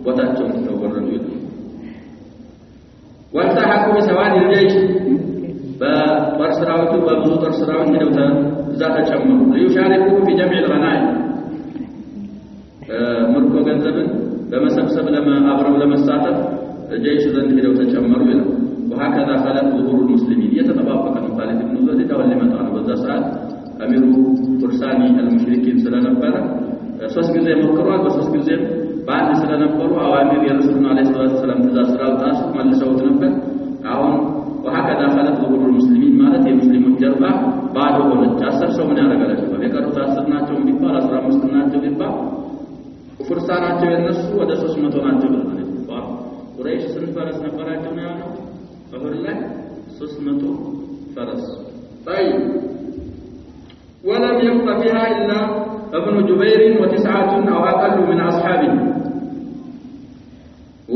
ቦታቸውን ተወረዱ ይላሉ والتحقوا بسواد الجيش በወርሰራውቱ በብዙ ተርሰራው ሄደው እዛ ተጨመሩ ليشاركوا في جمع الغنائم ምርኮ ገንዘብን በመሰብሰብ አብረው ለመሳተፍ ጀይሽ ዘንድ ሄደው ተጨመሩ ይላል وهكذا خلق ظهور المسلمين يتطابق مع خالد بن الوليد ተወለ መጣው በዛ ሰዓት አሚሩ ቱርሳኒ المشركين ስለነበረ ሶስት ጊዜ ሞክሯል በሶስት ጊዜ በአንድ ስለነበሩ አዋሚር የረሱልና አለይሂ ሰላቱ ሰላም ትእዛዝ ስላልጣሱ መልሰውት ነበር አሁን وهكذا خلق ظهور المسلمين ማለት የሙስሊሞች ጀርባ ባዶ ሆነች 10 ሰው ምን ያደርጋላችሁ የቀሩት 10 ናቸው ቢባል 15 ናቸው ቢባል ፍርሳናቸው የነሱ ወደ 300 ናቸው ማለት ነው ቁረይሽ ስንት ፈረስ ነበራቸው ነው ያለው በሁሉ ላይ 300 ፈረስ طيب ولم يبق فيها الا ابن جبير وتسعه او اقل من اصحابه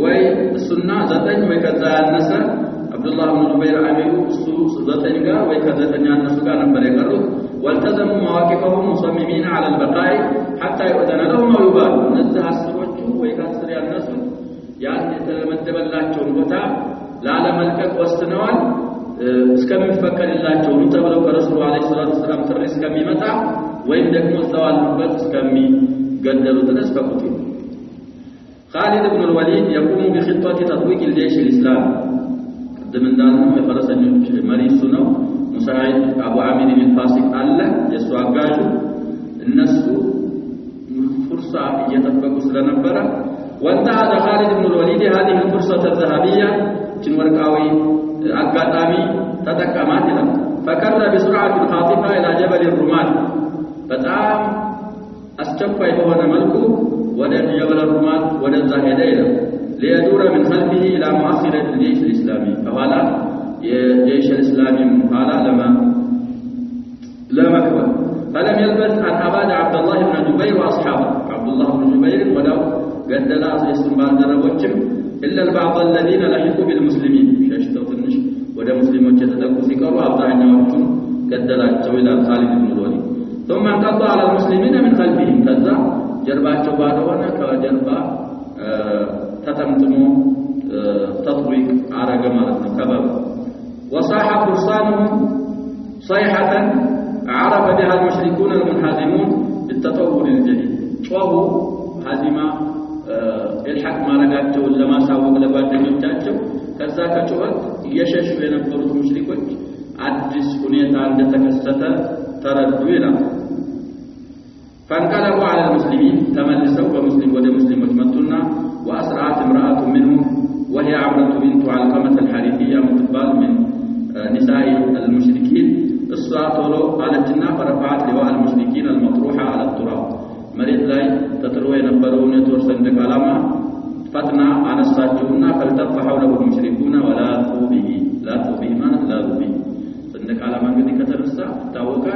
والسنه زتن وكذا الناس عبد الله بن جبير امير زتن غا وكذا الناس غا نبر يقروا والتزموا مواقفهم مصممين على البقاء حتى يؤذن لهم ويبال نزه السوچ ويكسر الناس ያን የተመደበላቸውን ቦታ ላለመልቀቅ ወስነዋል እስከሚፈቀድላቸው ነው ተብለው ከረሱሉ አለይሂ ሰላቱ ሰላም ጥሪ እስከሚመጣ ወይም ደግሞ ተዋልበት እስከሚገደሉ ድረስ ፈቅጡ خالد بن الوليد يقوم بخطة تطويق الجيش الإسلامي قدم እንዳልነው የፈረሰኞች መሪ እሱ ነው ሙሳዒድ አቡ አሚር الفاسق አለ የሱ አጋዡ እነሱ ፍርሳ እየተጠበቁ ስለነበረ وانتهز خالد بن الوليد هذه الفرصة الذهبية تنورقاوي أقاتامي تتكامات له فكر بسرعة خاطفة إلى جبل الرمال فتعام أسجفى يهون ملكه ودن جبل الرمال ودن زاهدين ليدور من خلفه إلى معاصرة الجيش الإسلامي فهذا الجيش الإسلامي مقالا لا مكوى فلم يلبث أن أباد عبد الله بن جبير وأصحابه عبد الله بن جبير ولو قدل أسلسل بعد ربوتهم إلا البعض الذين لحقوا بالمسلمين شاشتوا تنش وده مسلمون يتدقوا سكروا أبضعنا وحكم قدل إلى خالد بن الوليد ثم انقضى على المسلمين من خلفهم كذا جربات شبادونا كجربا تتمتموا تطويق عرق مالتنا كباب وصاح فرسانهم صيحة عرف بها المشركون المنهزمون بالتطور الجديد وهو هزيمة الحق ما رجعته لما ساووا لبعضهم ከዛ ከጩኸት እየሸሹ የነበሩት ሙሽሪኮች አዲስ ሁኔታ እንደተከሰተ ተረዱ ይላል فانقلبوا على المسلمين تملسوا ومسلم ወደ ሙስሊሞች መጡና واسرعت امراه منهم وهي عمرة بنت علقمة الحارثية متبال من نساء المشركين الصاتولو قالتنا فرفعت لواء المشركين المطروحة على التراب مريض لاي تطلو የነበረውን የጦር ሰንደቅ ዓላማ ፈጥና አነሳቸውና فالتف حوله المشركون ولا به لا به ማለት لا به ሰንደቅ ዓላማ እንግዲህ ከተነሳ ታወቃ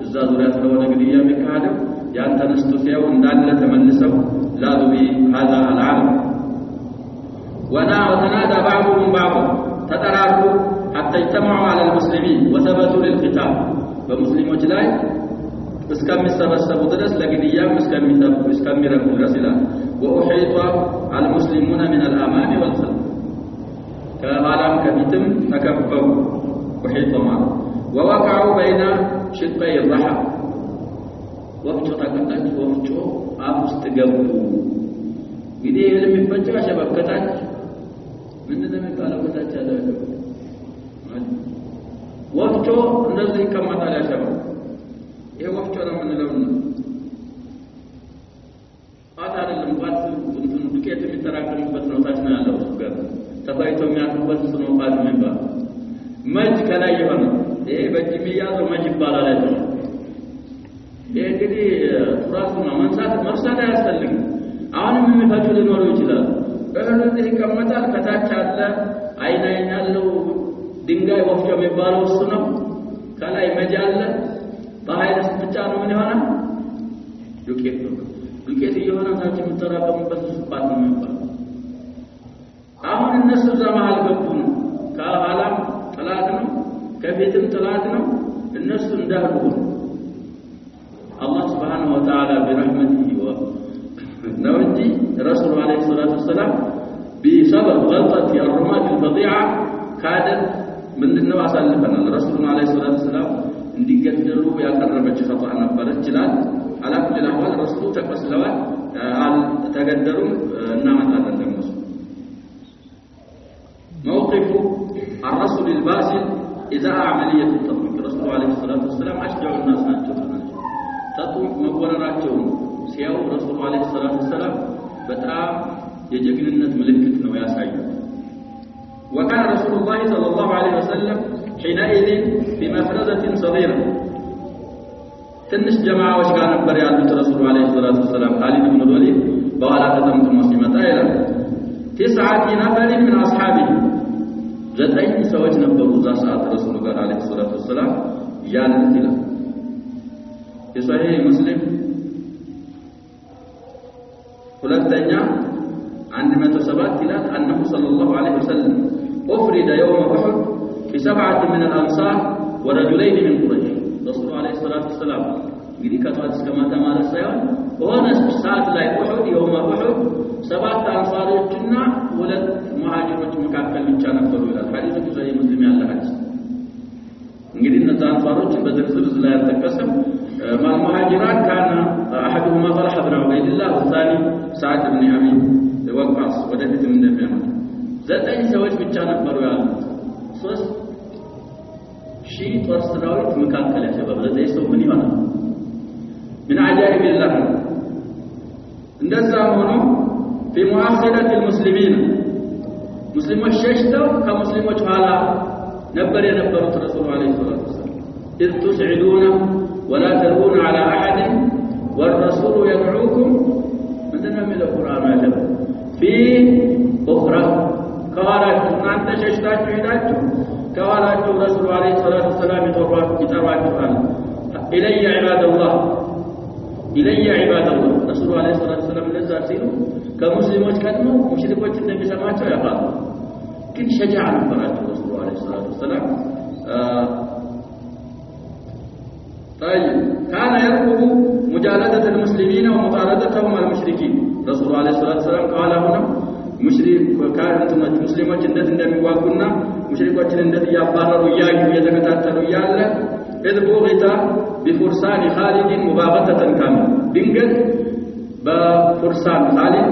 እዛ ዙሪያ ስለሆነ እንግዲህ የሚካሄደው ያን ተነስቶ ሲያው እንዳለ ተመልሰው لا به هذا العالم وتنادى بعضهم بعضا تتراكوا حتى اجتمعوا على المسلمين وثبتوا للقتال በሙስሊሞች ላይ እስከሚሰበሰቡ ድረስ ለግድያም እስከሚረጉ ድረስ ይላል ወኡሂጣ አልሙስሊሙና ሚን አልአማም ወልኸልፍ ከኋላም ከፊትም ተከበቡ ወሒጦማ ወወቀዑ በይነ ሽቀይ الرحى ወፍጮ ተቀጣጭ ወፍጮ አፍ ውስጥ ገቡ እንግዲህ የሚፈጨው ሸበከታች ምንድነው የሚባለው ከታች ያለው ወፍጮ እንደዚህ ይቀመጣል ያሸበው ይሄ ወፍጮ ነው የምንለው ቋት አይደለም ቋት ዱቄት የሚተራቀምበት ነው ታች ነው ያለው ጋር ተፈይቶ የሚያርፉበት ነው ቋት የሚባል መጅ ከላይ የሆነ ይሄ በእጅ የሚያዘው መጅ ይባላል አይደል ይሄ እንግዲህ ራሱ መርሳት አያስፈልግም አሁንም የሚፈጁ ሊኖሩ ይችላል እህሉ እዚህ ይቀመጣል ከታች አለ አይን ያለው ድንጋይ ወፍጮ የሚባለው እሱ ነው ከላይ መጅ አለ በኃይል ብቻ ነው ምን ይሆናል ዱቄት እየሆነ ታች የምትተራቀምበት ቋት ነው የሚባለው አሁን እነሱ ዘማል ገቡ ነው ከኋላም ጥላት ነው ከፊትም ጥላት ነው እነሱ እንዳሉ አላህ Subhanahu Wa Ta'ala برحمته نوجي رسول عليه الصلاة والسلام بسبب غلطة الرماة الفظيعة كادت من النوع سالفنا الرسول عليه الصلاة والسلام እንዲገደሉ ያቀረበች خطأ ነበረች ይላል على كل الاحوال الرسول ተቀስለዋል ተገደሉም እናመጣለን ደግሞ موقف الرسول الباسل إذا عملية التطبيق الرسول عليه الصلاة والسلام أشجع الناس ናቸው ተطبيق መቆረራቸው ሲያው ረሱል አለይሂ ሰላቱ ሰላም በጣም የጀግንነት ምልክት ነው ያሳዩ وكان رسول الله صلى الله عليه وسلم حينئذ في مفرزة صغيرة ትንሽ ጀማዓዎች ጋር ነበር ያሉት ረሱል አለይሂ ሰላቱ ሰላም ኻሊድ ኢብኑ ወሊድ በኋላ ተጠምጥሞ ሲመጣ ይላል 9 نفر من اصحابه 9 ሰዎች ነበሩ እዛ ሰዓት ረሱል ጋር አለይሂ ሰላቱ ሰላም ያሉት ይላል የሷሂህ ሙስሊም ሁለተኛ 107 ይላል አንሁ ሰለላሁ ዐለይሂ ወሰለም افرد يوم احد بسبعه من الانصار ورجلين من قريش رسول عليه الصلاه والسلام እንግዲህ ከጧት እስከ ማታ ማለት ሳይሆን በሆነ ሰዓት ላይ ኡሁድ يوم احد ሰባት አንሳሪዎችና ሁለት ሙሃጅሮች መካከል ብቻ ነበሩ ይላል ሐዲሱ ሶሒህ ሙስሊም ያለ ሐዲስ እንግዲህ እነዛ አንሳሮች በዝርዝር ላይ ተጠቀሰም المهاجران كان احدهما طلحه بن عبيد الله والثاني سعد بن ابي وقاص ወደፊት እንደሚያመጣ 9 ሰዎች ብቻ ነበሩ ያሉት 3 ሺህ ጦር ሰራዊት መካከል ያሸበበ 9 ሰው ምን ይሆናል من عجائب الله እንደዛ ሆኖ في مؤخرة المسلمين مسلمون ششتوا كمسلمون ኋላ ነበር የነበሩት ረሱል አለይሂ ሰላቱ ወሰለም إذ تسعدون ولا تلوون على أحد والرسول يدعوكم مثلنا من القرآن عجب في أخرى كوالاችሁ እናንተ ሸሽታችሁ ሄዳችሁ ከዋላችሁ ረሱል አለይሂ ሰላቱ ወሰለም ይጠሯችኋል إلي عباد الله إلي عباد الله رسول عليه الصلاة والسلام ለዛ ሲሉ ከሙስሊሞች ቀድሞ ሙሽሪኮች እንደሚሰማቸው ያውቃሉ ግን ሸጃዓ ነበራቸው ረሱል አለይሂ ሰላቱ ወሰለም طيب كان يرفض مجالدة المسلمين ومطاردتهم المشركين رسول عليه الصلاة والسلام قال هنا مشرك كانت مسلمات እንደሚዋጉና ሙሽሪኮችን እንደያባረሩ ያዩ የተከታተሉ ያለ إذ بغت بفرسان خالد مباغتة كاملة ድንገት በፍርሳን خالد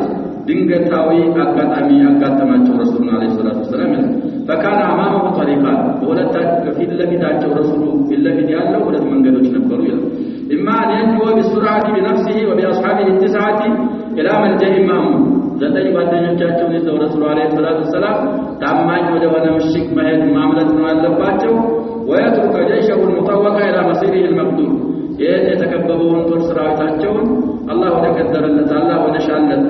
ድንገታዊ አጋጣሚ ያጋጠማቸው ረሱል አለይሂ ሰላቱ ወሰለም فكان امامه طريقان ወለታ ከፊት ለፊታቸው ረሱሉ ፊት ያለው ሁለት መንገዶች ነበሩ ይላል اما ان ينجو بسرعه بنفسه وباصحابه التسعه الى ملجئ مامون ዘጠኝ ጓደኞቻቸውን ይዘው ረሱል አለይሂ ሰላቱ ወሰለም ታማኝ ወደ ሆነ ምሽግ መሄድ ማምለጥ ነው ያለባቸው ويترك جيشه المطوق الى مصيره المقدور የተከበበውን ጦር ሰራዊታቸውን አላህ ወደ ቀደረለት አላህ ወደ ሻለት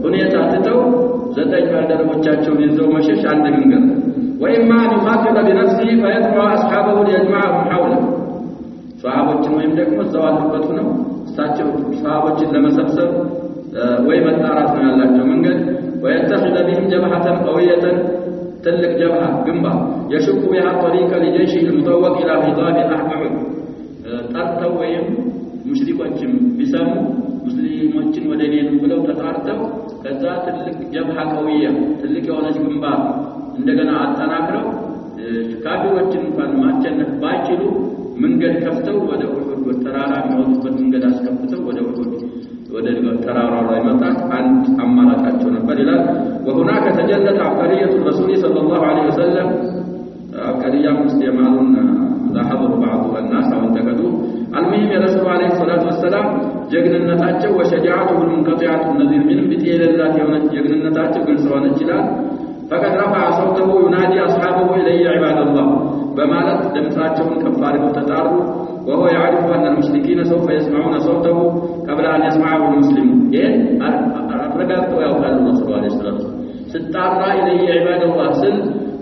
ሁኔታ ትተው ዘጠኝ ባልደረቦቻቸውን ይዘው መሸሽ አንድ መንገድ وإما أن يخاطب بنفسه فيدعو أصحابه ليجمعهم حوله صحابዎችን ወይም ደግሞ ዘዋልበት ነው እሳቸው صحابዎችን ለመሰብሰብ ወይ መጣራት ነው ያላቸው መንገድ ويتخذ بهم جبهة قوية تلك جبهة جنبا يشق بها الطريق لجيشه المطوق إلى خضاب أحد ترتوهم مشركوችም ቢሰሙ ሙስሊሞችን ወደ ሌሉ ብለው ተጣርተው ከዛ ትልቅ ጀብሃ ቀውያ ትልቅ የሆነች ግንባር እንደገና አጠናክረው ካፊሮችን እንኳን ማቸነፍ ባይችሉ መንገድ ከፍተው ወደ ኡሁድ ተራራ የሚወጡበት መንገድ አስከፍተው ወደ ኡሁድ ወደ ተራራው ላይ መጣት አንድ አማራጫቸው ነበር ይላል وهناك تجلت عبقرية الرسول صلى الله عليه وسلم عبقرية مسلمون لاحظوا بعض الناس وانتقدوا المهم يا رسول عليه الصلاة والسلام جغننتاچو وشجاعته المنقطعة النذير من بتيل الله يوم جغننتاچو ግን ሰዋነ ይችላል فقد رفع صوته ينادي أصحابه إلي عباد الله بمالت دمساچون ከፍ አድርገው ተጣሩ وهو يعرف أن المشركين سوف يسمعون صوته قبل أن يسمعه المسلمون إيه أرغبتوا يا الرسول عليه الصلاة والسلام ستطرى إلي عباد الله سل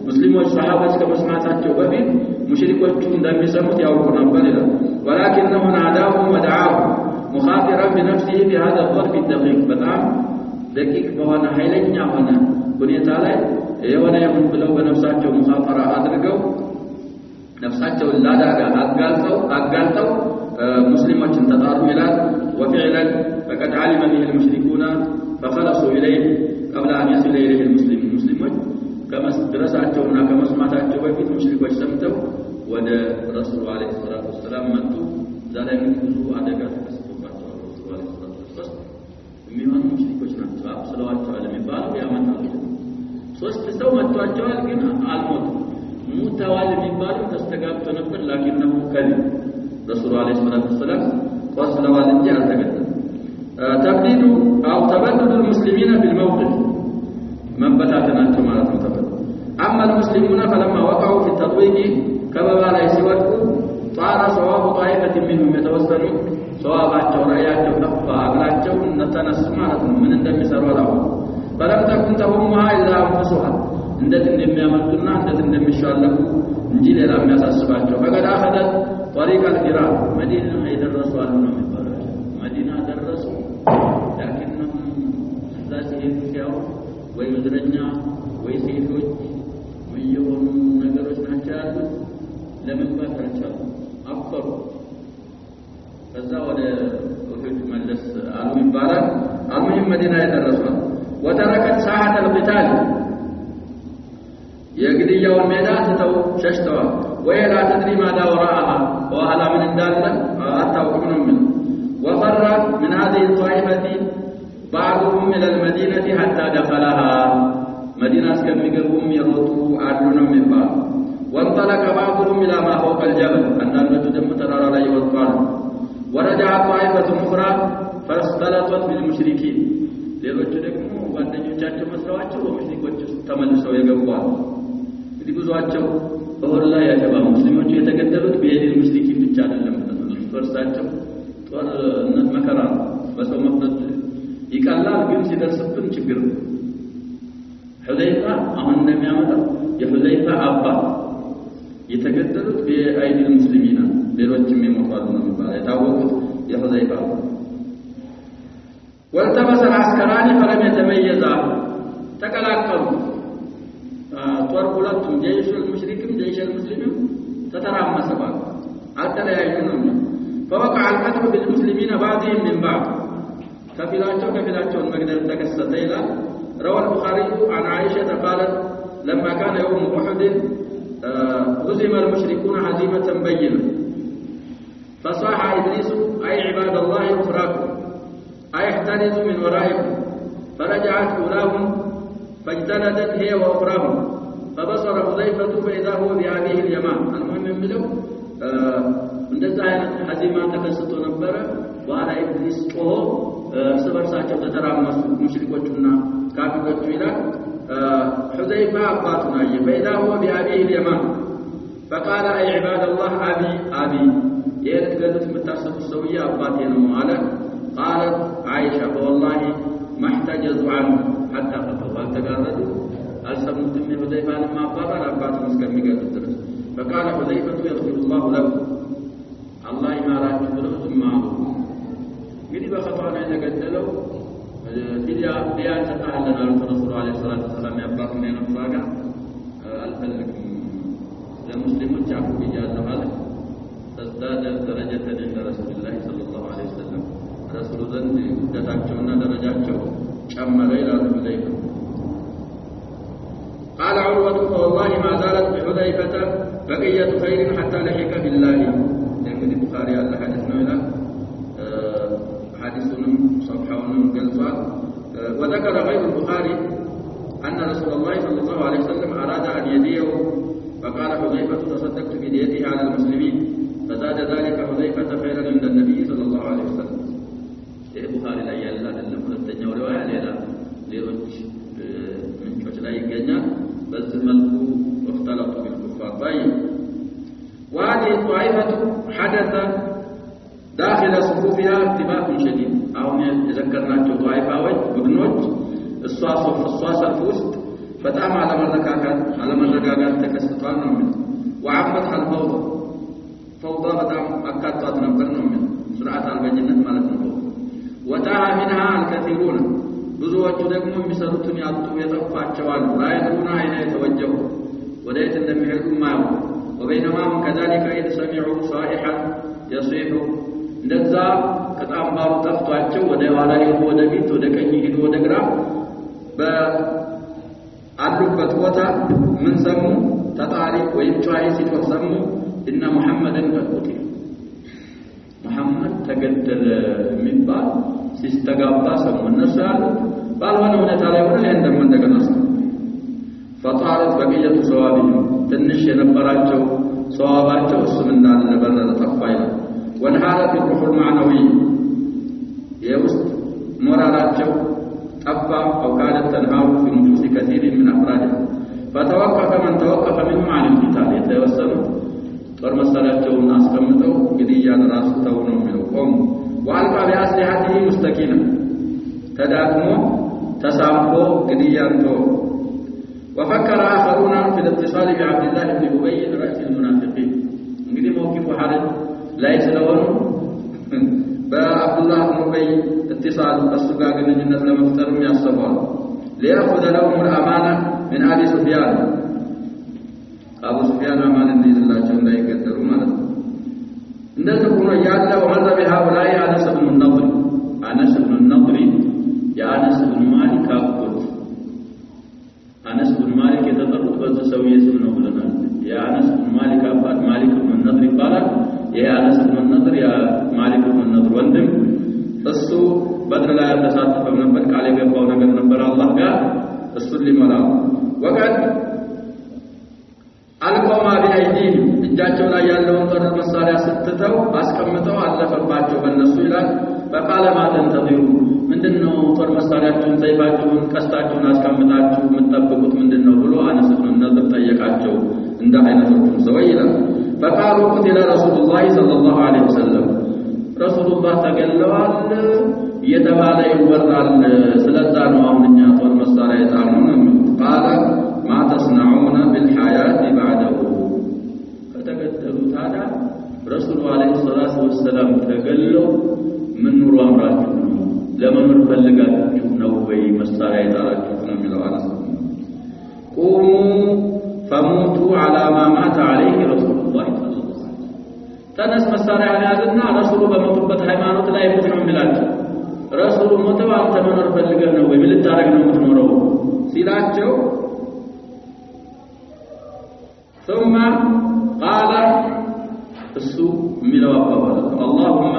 مسلمون صحابة كመስማታቸው በፊት ሙሽሪኮቹ እንደሚሰሙት ያውቁ ነበር ይላል ولكنه ناداهم ودعاهم مخاطرا بنفسه بهذا الظرف الدقيق በጣም ደቂቅ በሆነ ኃይለኛ ሆነ ሁኔታ ላይ የሆነ ይሁን ብለው በነፍሳቸው ሙኻፈራ አድርገው ነፍሳቸውን ላዳጋ አጋልጠው ሙስሊሞችን ተጣሩ ይላል وفعلا فقد علم به المشركون فخلصوا إليه قبل أن يصل إليه المسلمون مسلمون كما درساتهم كመስማታቸው በፊት ሙሽሪኮች ሰምተው ወደ ረሱል አለይሂ ሰላቱ ወሰለም መጡ ዛሬም ብዙ አደጋ ተከስቶባቸዋል ረሱል አለይሂ ሰላቱ ወሰለም የሚሆኑ ሙሽሪኮች ናቸው አብስለዋቸዋል የሚባለው ያመጣሉ ሶስት ሰው መጥቷቸዋል ግን አልሞቱም ሙተዋል የሚባለው ተስተጋብቶ ነበር لكنه كذب رسول عليه الصلاه والسلام ቆስለዋል እንጂ አልተገደሉም تبديد او تبدد المسلمين في الموقف መንበታተናቸው ማለት ነው ተበሉ اما المسلمون فلما وقعوا في التطويق ከበባ ላይ ሲወድቁ ጣራ ሰዋብ ጣይፈት منهم የተወሰኑ ሰዋባቸው ራያቸው ጠፋ አግላቸው ተነሱ ማለት ነው ምን እንደሚሰሩ አላወቁ فلم تكن تهمها الا انفسها እንዴት እንደሚያመጡና እንዴት እንደሚሻለቁ እንጂ ሌላ የሚያሳስባቸው فقد اخذت طريق الفرار مدينه يدرسوا አሉ ነው የሚባለው መዲና ደረሱ لكنهم ذات يفياو ወይ ምድረኛ ወይ ሴቶች ወይ የሆኑ ነገሮች ናቸው ያሉት ለመግባት አልቻሉም አፈሩ ከዛ ወደ ኡሁድ መለስ አሉ ይባላል አልሙሂም መዲና የደረሱት وتركت ساحة القتال የግድያውን ሜዳ ትተው ሸሽተዋል ولا تدري ماذا وراءها وهلا من እንዳለ አታውቅም ነው ምን وفر من هذه الطائفة بعضهم إلى المدينة حتى دخلها مدينة اسكميغبوم يروطوا عدلوا من بعض وانطلق بعضهم إلى ما فوق الجبل أن المدن ترى لا يوطال ورجع طائفة أخرى فاختلطت بالمشركين ሌሎች ደግሞ ጓደኞቻቸው መስለዋቸው በሙሽሪኮች ተመልሰው የገቡዋል እንግዲህ ብዙዋቸው በሁሉ ላይ ያገባ ሙስሊሞች የተገደሉት በየዲን ሙሽሪኪን ብቻ አይደለም ፈርሳቸው ጦርነት መከራ በሰው መፍጠት ይቀላል ግን ሲደርስብን ችግር ነው ሁዘይፋ አሁን እንደሚያመጣው የሁዘይፋ አባት የተገደሉት በአይዲል ሙስሊሚና ሌሎችም የሞቷሉ ነው ማለት የታወቁት የሁዘይፋ والتبس العسكران فلم يتميزا تقلاقلوا ጦር ሁለቱም جيش المشركين جيش المسلمين ተተራመሰ ባል አተለያዩንም فوقع القتل بالمسلمين بعضهم من بعض كفيلاቸውን መግደል ተከሰተ ይላል روى البخاري عن عائشة قالت لما كان يوم أحد هزم المشركون هزيمة بينة فصاح إبليس أي عباد الله أخراكم أيحترز من ورائكم فرجعت أولاهم فاجتندت هي وأخراهم فبصر حذيفة فإذا هو بهذه اليمان المهم بلو እንደዛ አይነት ሐዚማ ተከስቶ ነበር በኋላ ኢብሊስ ጮሆ ሰበርሳቸው ተተራመሱ ሙሽሪኮቹና ካፊሮቹ ይላል حذيفة አባቱና فإذا هو بهذه اليمان فقال أي عباد الله أبي يتقدس متاسف السوية أباتي نمو قالت عائشة والله ما احتجزوا عنه حتى قتلوا تقردوا ألسمت من حذيفة لما أباتا لأباتا مسكمي قد فقال حذيفة يغفر الله له الله ما راجع له ثم يجب خطأنا يتقدلوا ديان تتعلن على الرسول عليه الصلاة والسلام يبقى من الفاقع አልፈልግም ለሙስሊሞች አፉ ብያለሁ አለ ተዝዳደ ደረጀተን እንደ ረሱልላህ ሰለላሁ ዐለይሂ ወሰለም ረሱሉ ዘንድ ውደታቸውና ደረጃቸው ጨመረ ይላሉ ሁዘይፋ قال عروة فوالله ما زالت بحذيفة بقية خير حتى لحق بالله يعني البخاري على حديثنا إلى حديثنا صفحون قلصات وذكر غير البخاري أن رسول الله صلى الله عليه وسلم أراد أن يديه فقال حذيفة تصدقت بديته على المسلمين فزاد ذلك حذيفة خيرا عند النبي صلى الله عليه وسلم البخاري لا يلا لما تتجاو رواية ليلا ليرج من شوش لا يجنى بس ملكو واختلطوا بالكفار طيب وهذه الطائفة حدث داخل صفوفها اتفاق شديد أو يذكرنا طائفة وبنوج الصاصة الفوست فتام على مرقاقات تكستطان منه وعفتها الفوضى فوضى فتام أكادت نبرنا منه سرعة البجنة مالتنا فوضى وتاها منها الكثيرون ብዙዎቹ ደግሞ የሚሰሩትን ያጡ የጠፋቸዋል لا يدرون أين يتوجهوا وديت እንደሚሄዱ ማው وبينما كذلك إذ سمعوا صائحا يصيح እንደዛ ከጣምባሩ ጠፍቷቸው ወደ ኋላ ሄዱ ወደ ፊት ወደ ቀኝ ሄዱ ወደ ግራ በአሉበት ቦታ ምን ሰሙ ተጣሪ ወይም ጫይ ሲጮህ ሰሙ እነ ሙሐመድን ቀጥቁት ሙሐመድ ተገደለ የሚባል ሲስተጋባ ሰሙ እነሱ ያሉት ባልሆነ ሁኔታ ላይ ሆነ እንደም እንደገና ሰሙ فطارت بقية ثوابهم ትንሽ የነበራቸው ثوابቸው እሱም እንዳለ በረረ ጠፋ ይላል وانهارت الروح المعنوي يوست مورالاتشو طبا او كانت تنهار في نفوس كثير من افرادها فتوقف من توقف منهم عن القتال يتوسلوا ጦር መሳሪያቸውን አስቀምጠው ግድያን ራሱ ተው ነው የሚቆም والقى باسلحته مستكينا ተዳክሞ ተሳምቆ ግድያን ተው وفكر اخرون في الاتصال بعبد الله بن ابي رئيس المنافقين እንግዲህ موقف حرج لا يسلون بعبد الله بن ابي اتصال السغا ግንኙነት ለመፍጠር ያሰባሉ ليأخذ لهم الامانه من ابي سفيان ابو سفيان አማን እንዲይዝላቸው እንዳይገደሉ ማለት ነው እንደዚህ ሆኖ ያለ ወመዘ بهؤلاء انس بن النضر የአነስ ብን ማሊክ አጎት አነስ ብን ማሊክ የተጠሩት በዚህ ሰውዬ ስም ነው ብለናል የአነስ ብን ማሊክ አባት ማሊክ ብን النضر ይባላል የአነስ ብን النضر የማሊክ ብን النضر ወንድም እሱ በድር ላይ ተሳተፈ ነበር ቃል የገባው ነገር ነበር አላህ ጋር እሱን ሊመላው ወቀት አልቆማ ቢአይዲህ እጃቸው ላይ ያለውን ጦር መሳሪያ ስትተው አስቀምጠው አለፈባቸው በእነሱ ይላል فقال ما تنتظرون ምንድነው ጦር መሳሪያችሁን ዘይባችሁን ቀስታችሁን አስቀምጣችሁ የምትጠብቁት ምንድነው ብሎ አነስ ብን النضر ጠየቃቸው እንደ አይነቶቹ ሰው ይላል فقالوا قتل رسول الله صلى الله عليه وسلم رسول الله ተገለዋል የተባለ ይወራል ስለዛ ነው አሁንኛ ጦር መሳሪያ የጣሉን قال ما تصنعون بالحياه بعده ከተገደሉ ታዲያ ረሱሉ አለይሂ ሰላቱ ወሰለም ተገለው ምን ኑሮ አምራችሁ ነው ለመኖር ፈልጋችሁ ነው ወይ መሳሪያ የጣላችሁ ነው የሚለው አነስ قوموا فموتوا على ما مات عليه رسول الله صلى الله عليه وسلم ተነስ መሳሪያ ያዘና ረሱሉ በሞቱበት ሃይማኖት ላይ ሞት ነው የሚላቸው ረሱሉ ሞተው አንተ መኖር ፈልገህ ነው ወይ ልታረግ ነው የምትኖረው ሲላቸው ثم قال السوء ملوا أبوال اللهم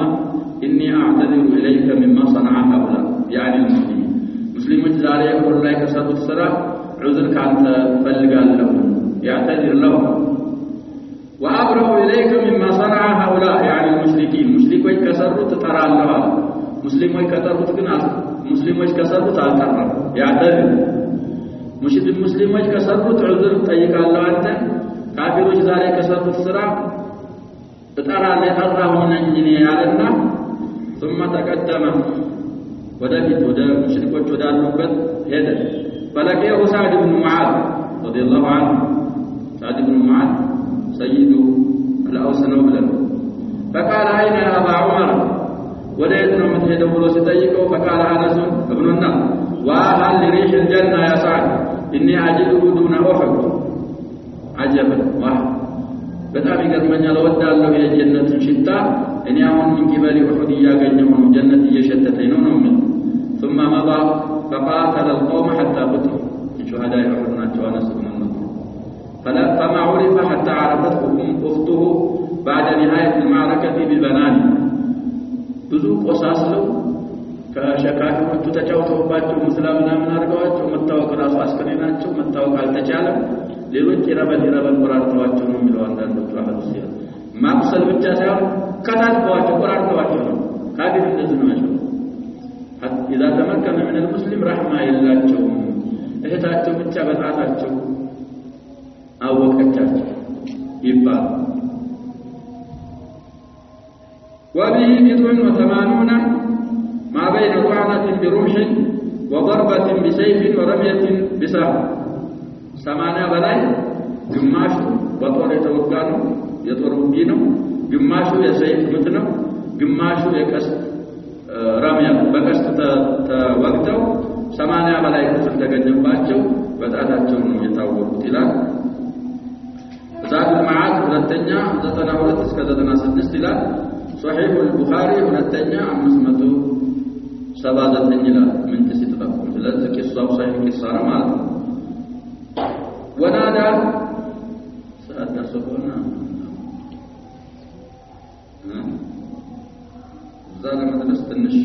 إني أعتذر إليك مما صنع هؤلاء يعني المسلمين مسلمون جزالي يقول الله كسروا السرع عذرك أنت فلقال لهم يعتذر لهم وأبرأ إليك مما صنع هؤلاء يعني المشركين مشركوا يكسروا تترى الله مسلموا يكسروا تقنع مسلموا يكسروا تعترى يعتذر مسلموا يكسروا تعذر طيق الله أنت كافروا جزالي كسروا السرع ترى لأرهم نجني علينا ثم تقدم ودفت مشركوا جدالوبت هذا فلقيه سعد بن معاذ رضي الله عنه سعد بن معاذ سيد الأوس نوبلا فقال أين يا أبا عمر وليتنا متهده ولو ستيقه فقال أنس ابن النضر وهل لريح الجنة يا سعد إني أجده دون أحد عجبا واحد በጣም ይገርመኛል ወዳለው የጀነትን ሽታ እኔ አሁን ምን ይበል ወሁድ ያገኘው ነው ጀነት እየሸተተኝ ነው ነው ثم مضى فقاتل القوم حتى قتلوا شهداء احد ناتوا نسبهم فما عرف حتى عرفته اخته بعد نهايه المعركه ببنان ብዙ ቆሳስለው ከሸካቾቹ ተጫውተውባቸው ሙስሊምና ምን አርገዋቸው መታወቅ ራሱ አስከሬናቸው መታወቅ አልተቻለም ሌሎች ይረበል ቆራርጠዋቸው ነው የሚለው አንዳንዶቹ አህሉ ሲራ ማቅሰል ብቻ ሳይሆን ከታጥቋቸው ቆራርጠዋቸው ነው ካዲር እንደዚህ ነው ያለው إذا تمكن من المسلم رحمة يلاቸው እህታቸው ብቻ በጣታቸው አወቀቻቸው ይባል وبه 180 ما بين رعنة برمح وضربة بسيف ورمية بسهم 80 በላይ ግማሹ በጦር የተወጋ ነው የጦር ውጊ ነው ግማሹ የሰይፍ ምት ነው ግማሹ የቀስት ራሚያ በቀስት ተወግተው 80 በላይ ቁስል ተገኘባቸው በጣታቸው ነው የታወቁት ይላል ዛድ المعاد ሁለተኛ 92 እስከ 96 ይላል صحيح البخاري ሁለተኛ 579 ይላል ምን ተሲተጠቁም ስለዚህ ቂሳው صحيح ቂሳ ነው ማለት ነው ወናዳ ሰአተሰቡና ዛሬ መድረስ ትንሽ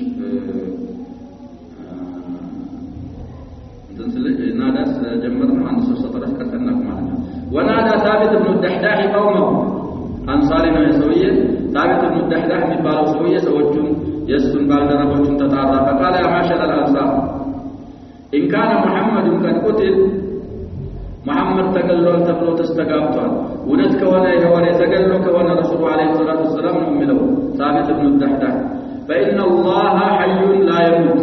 እንትን ናዳስ ጀመርነው አንድ ሶስት ሰጥራሽ ከተናኩ ማለት ነው ወናዳ ثابت بن الدحداح قومه አንሳሪ ነው የሰውዬ ثابت بن الدحداح የሚባለው ሰውዬ ሰዎቹን የሱን ባልደረቦቹን ተጣራ فقال يا معشر الانصار ان كان محمد قد قتل محمد ተገሏል ተብሎ ተስተጋብቷል ወደት ከሆነ የወሬ ተገሎ ከሆነ ረሱሉ አለይሂ ሰላቱ ወሰለም ነው የሚለው ثابت بن الدحداح فإن الله حي لا يموت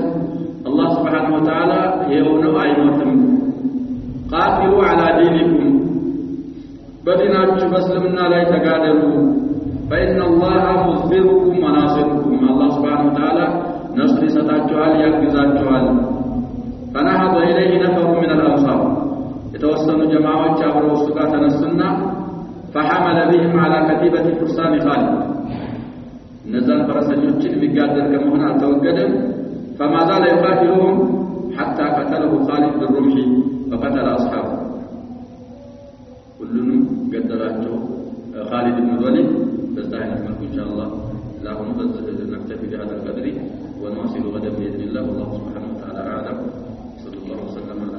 الله سبحانه وتعالى يونه አይሞትም قاتلوا على دينكم بديناችሁ በእስልምና ላይ ተጋደሉ فإن الله مظفركم وناصركم الله سبحانه وتعالى نصر ይሰጣችኋል ያግዛችኋል فنهض إليه نفر من الأنصار የተወሰኑ ጀማዓዎች አብረው እሱ ጋር ተነሱና فحمل بهم على كتيبة فرسان خالد نزل فرسانيوችን የሚጋደር ከመሆን አልተወገደም فما زال يقاتلهم حتى قتله خالد بالرمح وقتل أصحابه كلهم قتلاቸው خالد بن الوليد تستعين منكم إن شاء الله لا نكتفي بهذا القدر ونواصل غدا بإذن الله والله سبحانه وتعالى أعلم صلى الله وسلم على